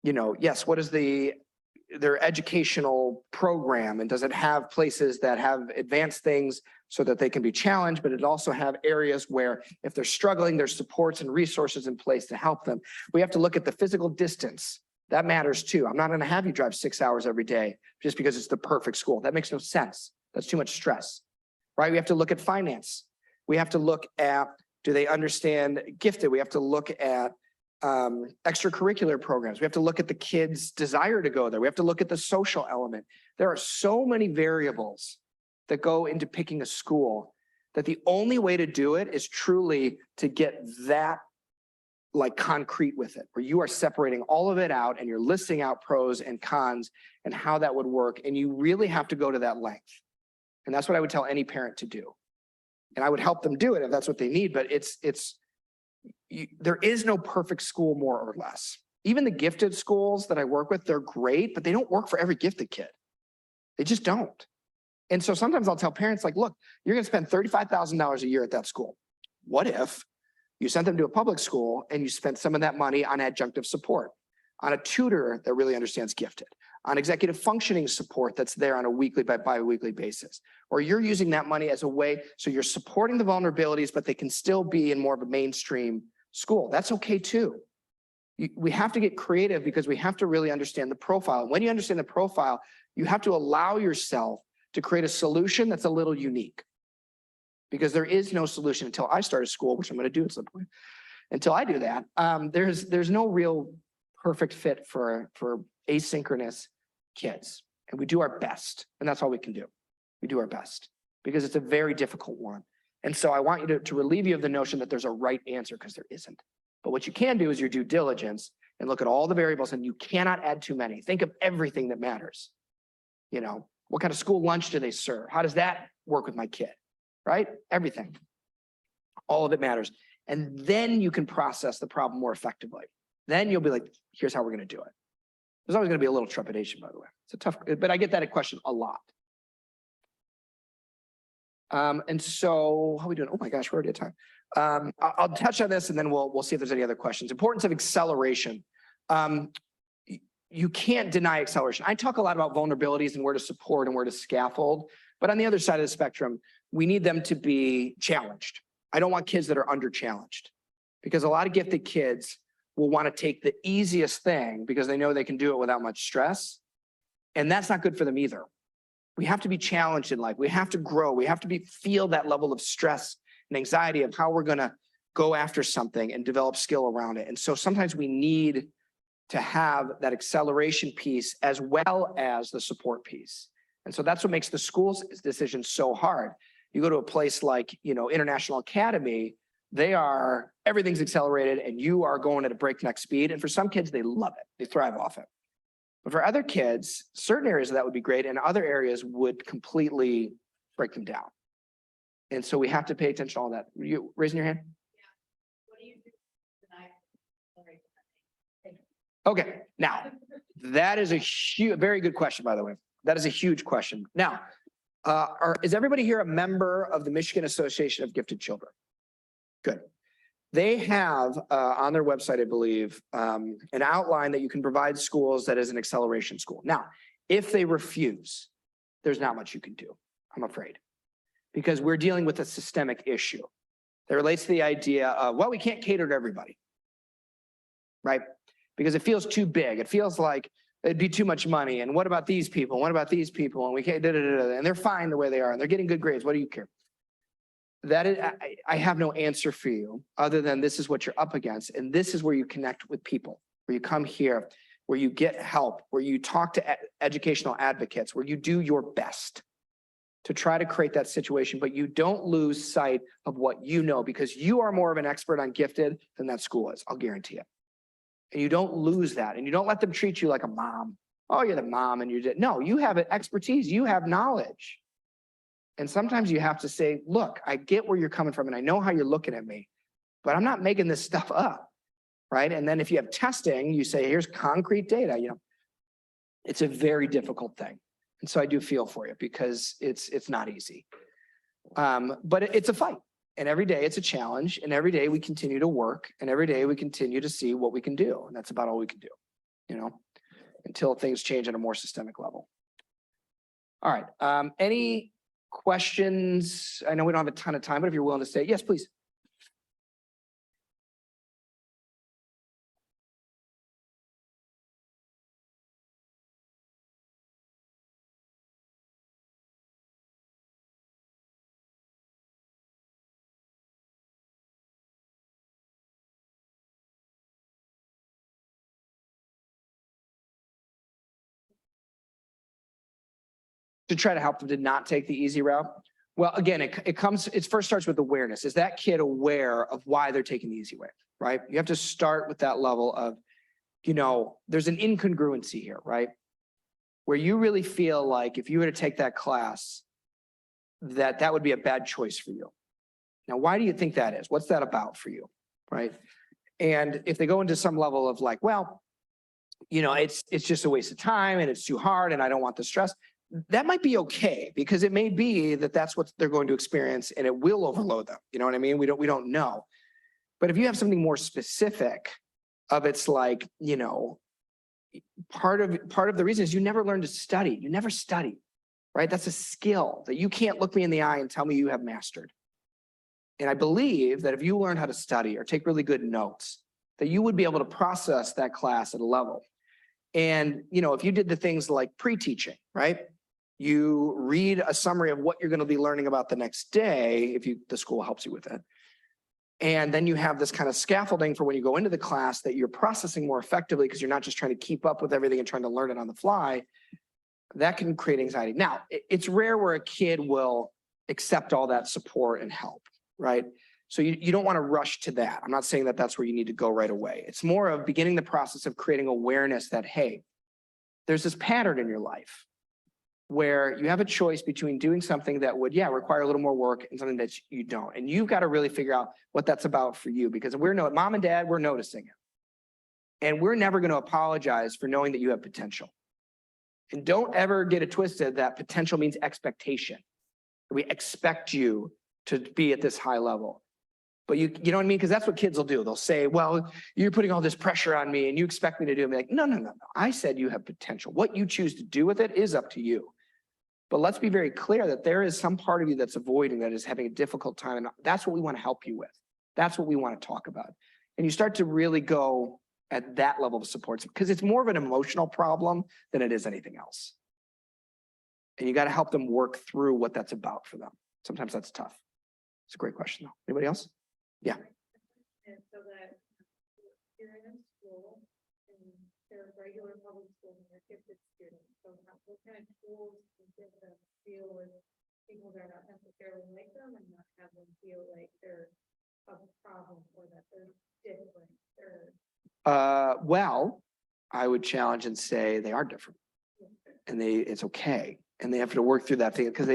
you know, yes, what is their educational program, and does it have places that have advanced things so that they can be challenged, but it also have areas where if they're struggling, there's supports and resources in place to help them. We have to look at the physical distance. That matters too. I'm not going to have you drive 6 hours every day just because it's the perfect school. That makes no sense. That's too much stress, right? We have to look at finance. We have to look at, do they understand gifted? We have to look at extracurricular programs. We have to look at the kids' desire to go there. We have to look at the social element. There are so many variables that go into picking a school that the only way to do it is truly to get that like concrete with it, where you are separating all of it out and you're listing out pros and cons and how that would work. And you really have to go to that length. And that's what I would tell any parent to do. And I would help them do it if that's what they need, but there is no perfect school, more or less. Even the gifted schools that I work with, they're great, but they don't work for every gifted kid. They just don't. And so sometimes I'll tell parents like, look, you're gonna spend $35,000 a year at that school. What if you sent them to a public school and you spent some of that money on adjunctive support, on a tutor that really understands gifted, on executive functioning support that's there on a weekly by bi-weekly basis, or you're using that money as a way, so you're supporting the vulnerabilities, but they can still be in more of a mainstream school. That's okay too. We have to get creative because we have to really understand the profile. When you understand the profile, you have to allow yourself to create a solution that's a little unique. Because there is no solution until I start a school, which I'm going to do at some point. Until I do that, there's no real perfect fit for asynchronous kids. And we do our best. And that's all we can do. We do our best because it's a very difficult one. And so I want you to relieve you of the notion that there's a right answer, because there isn't. But what you can do is your due diligence and look at all the variables, and you cannot add too many. Think of everything that matters. You know, what kind of school lunch do they serve? How does that work with my kid? Right? Everything. All of it matters. And then you can process the problem more effectively. Then you'll be like, here's how we're going to do it. There's always going to be a little trepidation, by the way. It's a tough, but I get that question a lot. And so how are we doing? Oh my gosh, we're already at time. I'll touch on this and then we'll see if there's any other questions. Importance of acceleration. You can't deny acceleration. I talk a lot about vulnerabilities and where to support and where to scaffold, but on the other side of the spectrum, we need them to be challenged. I don't want kids that are under challenged, because a lot of gifted kids will want to take the easiest thing because they know they can do it without much stress. And that's not good for them either. We have to be challenged in life. We have to grow. We have to feel that level of stress and anxiety of how we're going to go after something and develop skill around it. And so sometimes we need to have that acceleration piece as well as the support piece. And so that's what makes the school's decision so hard. You go to a place like, you know, International Academy, everything's accelerated and you are going at a breakneck speed. And for some kids, they love it. They thrive off it. But for other kids, certain areas of that would be great and other areas would completely break them down. And so we have to pay attention to all that. You raising your hand? What do you do tonight? Okay, now that is a very good question, by the way. That is a huge question. Now, is everybody here a member of the Michigan Association of Gifted Children? Good. They have on their website, I believe, an outline that you can provide schools that is an acceleration school. Now, if they refuse, there's not much you can do, I'm afraid, because we're dealing with a systemic issue that relates to the idea of, well, we can't cater to everybody, right? Because it feels too big. It feels like it'd be too much money. And what about these people? What about these people? And we can't, and they're fine the way they are and they're getting good grades. What do you care? That is, I have no answer for you other than this is what you're up against. And this is where you connect with people, where you come here, where you get help, where you talk to educational advocates, where you do your best to try to create that situation, but you don't lose sight of what you know, because you are more of an expert on gifted than that school is, I'll guarantee it. And you don't lose that, and you don't let them treat you like a mom. Oh, you're the mom and no, you have expertise, you have knowledge. And sometimes you have to say, look, I get where you're coming from and I know how you're looking at me, but I'm not making this stuff up, right? And then if you have testing, you say, here's concrete data, it's a very difficult thing. And so I do feel for you because it's not easy. But it's a fight. And every day it's a challenge. And every day we continue to work. And every day we continue to see what we can do. And that's about all we can do, until things change at a more systemic level. All right. Any questions? I know we don't have a ton of time, but if you're willing to say, yes, please. To try to help them to not take the easy route? Well, again, it first starts with awareness. Is that kid aware of why they're taking the easy way, right? You have to start with that level of, there's an incongruency here, right? Where you really feel like if you were to take that class, that would be a bad choice for you. Now, why do you think that is? What's that about for you, right? And if they go into some level of like, well, it's just a waste of time and it's too hard and I don't want the stress. That might be okay, because it may be that that's what they're going to experience and it will overload them. You know what I mean? We don't know. But if you have something more specific of it's like, part of the reason is you never learned to study. You never studied, right? That's a skill that you can't look me in the eye and tell me you have mastered. And I believe that if you learn how to study or take really good notes, that you would be able to process that class at a level. And, if you did the things like pre-teaching, right? You read a summary of what you're going to be learning about the next day, if the school helps you with it. And then you have this kind of scaffolding for when you go into the class that you're processing more effectively because you're not just trying to keep up with everything and trying to learn it on the fly. That can create anxiety. Now, it's rare where a kid will accept all that support and help, right? So you don't want to rush to that. I'm not saying that that's where you need to go right away. It's more of beginning the process of creating awareness that, hey, there's this pattern in your life where you have a choice between doing something that would, require a little more work and something that you don't. And you've got to really figure out what that's about for you, because mom and dad, we're noticing it. And we're never going to apologize for knowing that you have potential. And don't ever get it twisted that potential means expectation. We expect you to be at this high level. But you know what I mean? Because that's what kids will do. They'll say, well, you're putting all this pressure on me and you expect me to do it. I'm like, no. I said you have potential. What you choose to do with it is up to you. But let's be very clear that there is some part of you that's avoiding, that is having a difficult time. And that's what we want to help you with. That's what we want to talk about. And you start to really go at that level of support, because it's more of an emotional problem than it is anything else. And you got to help them work through what that's about for them. Sometimes that's tough. It's a great question though. Anybody else? Yeah. And so that you're in a school and they're regular public school and they're gifted students. So what kind of tools can give them feel with people that are not necessarily like them and not have them feel like they're a problem or that they're different? Well, I would challenge and say they are different, and it's okay. And they have to work through that thing because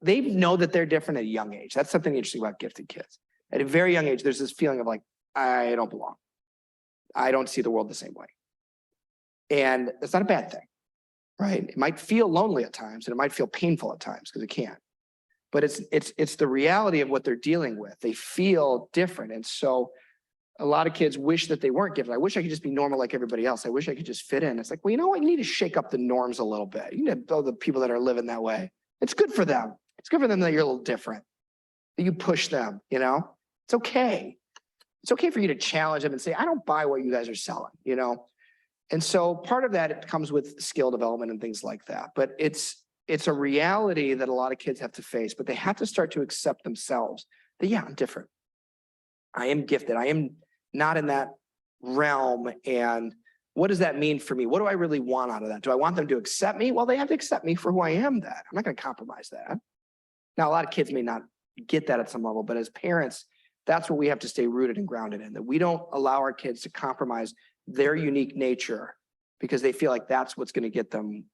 they know that they're different at a young age. That's something interesting about gifted kids. At a very young age, there's this feeling of like, I don't belong. I don't see the world the same way. And it's not a bad thing, right? It might feel lonely at times and it might feel painful at times because it can. But it's the reality of what they're dealing with. They feel different. And so a lot of kids wish that they weren't gifted. I wish I could just be normal like everybody else. I wish I could just fit in. It's like, well, you know what? You need to shake up the norms a little bit. You need to know the people that are living that way. It's good for them. It's good for them that you're a little different, that you push them, It's okay. It's okay for you to challenge them and say, I don't buy what you guys are selling, And so part of that, it comes with skill development and things like that. But it's a reality that a lot of kids have to face, but they have to start to accept themselves that, yeah, I'm different. I am gifted. I am not in that realm. And what does that mean for me? What do I really want out of that? Do I want them to accept me? Well, they have to accept me for who I am then. I'm not going to compromise that. Now, a lot of kids may not get that at some level, but as parents, that's what we have to stay rooted and grounded in, that we don't allow our kids to compromise their unique nature because they feel like that's what's going to get them,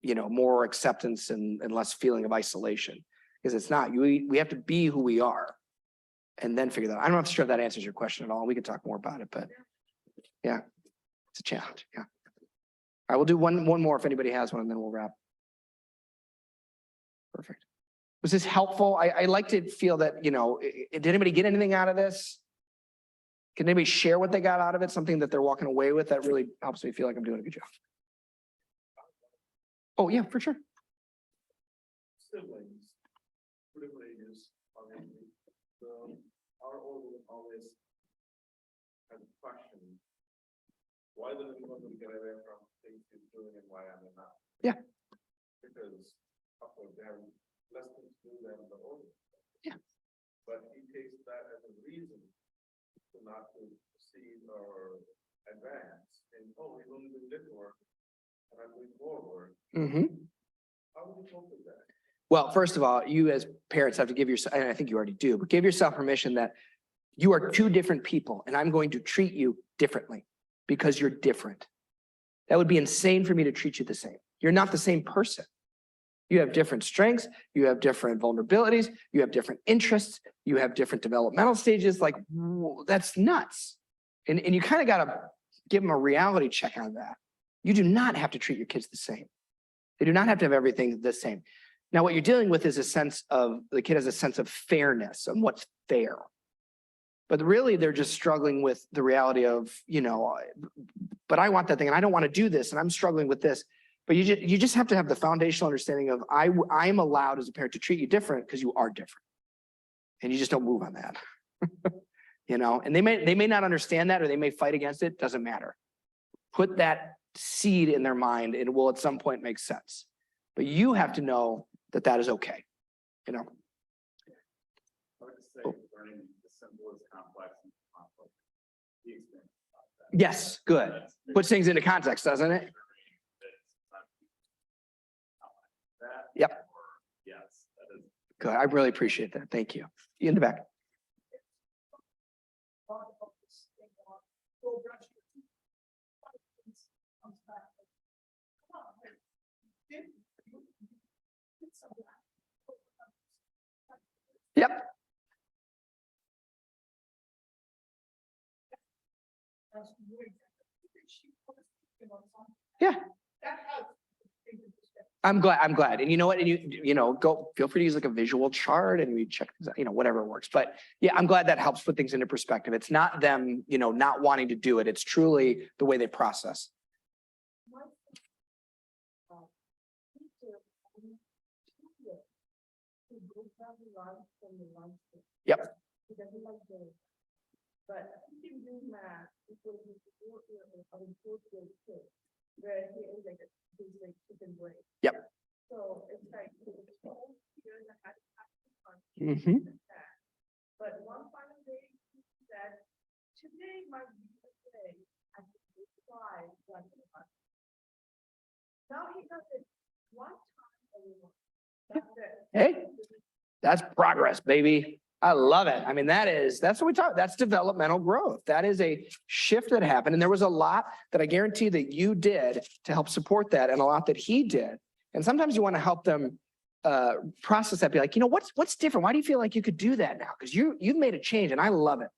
more acceptance and less feeling of isolation. Because it's not. We have to be who we are and then figure that out. I'm not sure if that answers your question at all. We could talk more about it, but yeah, it's a challenge. Yeah. I will do one more if anybody has one, and then we'll wrap. Perfect. Was this helpful? I like to feel that, did anybody get anything out of this? Can anybody share what they got out of it? Something that they're walking away with that really helps me feel like I'm doing a good job. Oh, yeah, for sure. Siblings, privileges, obviously, our older always have questioned why the little one will get away from things he's doing and why I'm not. Yeah. Because of course they have less things to do than the older. Yeah. But he takes that as a reason to not to proceed or advance. And oh, he's only doing this work and I'm doing more work. How would you cope with that? Well, first of all, you as parents have to give yourself, and I think you already do, but give yourself permission that you are two different people and I'm going to treat you differently because you're different. That would be insane for me to treat you the same. You're not the same person. You have different strengths, you have different vulnerabilities, you have different interests, you have different developmental stages. Like, that's nuts. And you kind of got to give them a reality check on that. You do not have to treat your kids the same. They do not have to have everything the same. Now, what you're dealing with is the kid has a sense of fairness and what's fair. But really, they're just struggling with the reality of, but I want that thing and I don't want to do this and I'm struggling with this. But you just have to have the foundational understanding of I'm allowed as a parent to treat you different because you are different. And you just don't move on that. And they may not understand that or they may fight against it. Doesn't matter. Put that seed in their mind. It will at some point make sense. But you have to know that that is okay. I would just say learning the simple is complex and complex. The experience about that. Yes, good. Puts things into context, doesn't it? Yep. Yes, that is. Good. I really appreciate that. Thank you. In the back. Yep. Yeah. I'm glad. And you know what? And go feel free to use like a visual chart and we check, whatever works. But yeah, I'm glad that helps put things into perspective. It's not them, not wanting to do it. It's truly the way they process. Yep. But he can do math because he's where he is like he's like chicken brain. Yep. So it's like years and a half. But one final day he said, today might be the day I can try like that. Now he does it one time every month. That's it. Hey, that's progress, baby. I love it. I mean, that's what we talk. That's developmental growth. That is a shift that happened. And there was a lot that I guarantee that you did to help support that and a lot that he did. And sometimes you want to help them process that, be like, what's different? Why do you feel like you could do that now? Because you've made a change and I love it.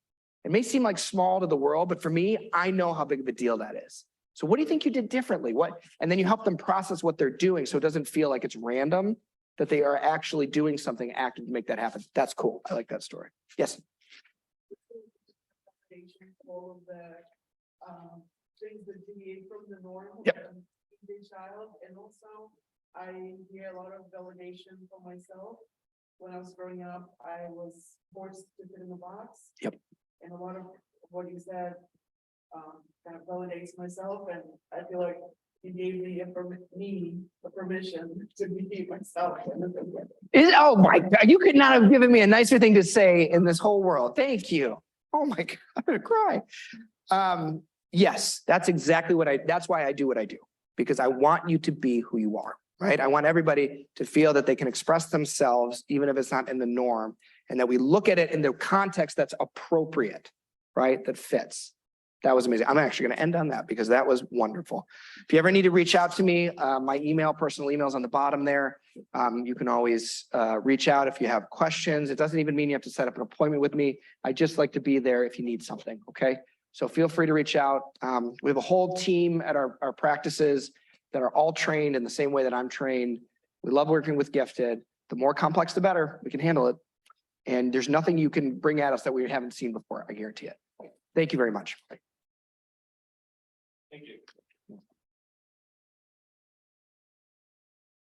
It may seem like small to the world, but for me, I know how big of a deal that is. So what do you think you did differently? And then you help them process what they're doing so it doesn't feel like it's random, that they are actually doing something active to make that happen. That's cool. I like that story. Yes. All of the things that deviate from the norm. Yep. Of the child, and also I hear a lot of validation for myself. When I was growing up, I was forced to fit in the box. Yep. And a lot of what you said kind of validates myself, and I feel like you gave me the permission to be myself. Oh my God, you could not have given me a nicer thing to say in this whole world. Thank you. Oh my God, I'm gonna cry. Yes, that's exactly that's why I do what I do, because I want you to be who you are, right? I want everybody to feel that they can express themselves, even if it's not in the norm, and that we look at it in the context that's appropriate, right? That fits. That was amazing. I'm actually going to end on that because that was wonderful. If you ever need to reach out to me, my personal email is on the bottom there. You can always reach out if you have questions. It doesn't even mean you have to set up an appointment with me. I just like to be there if you need something, okay? So feel free to reach out. We have a whole team at our practices that are all trained in the same way that I'm trained. We love working with gifted. The more complex, the better. We can handle it. And there's nothing you can bring at us that we haven't seen before. I guarantee it. Thank you very much. Thank you.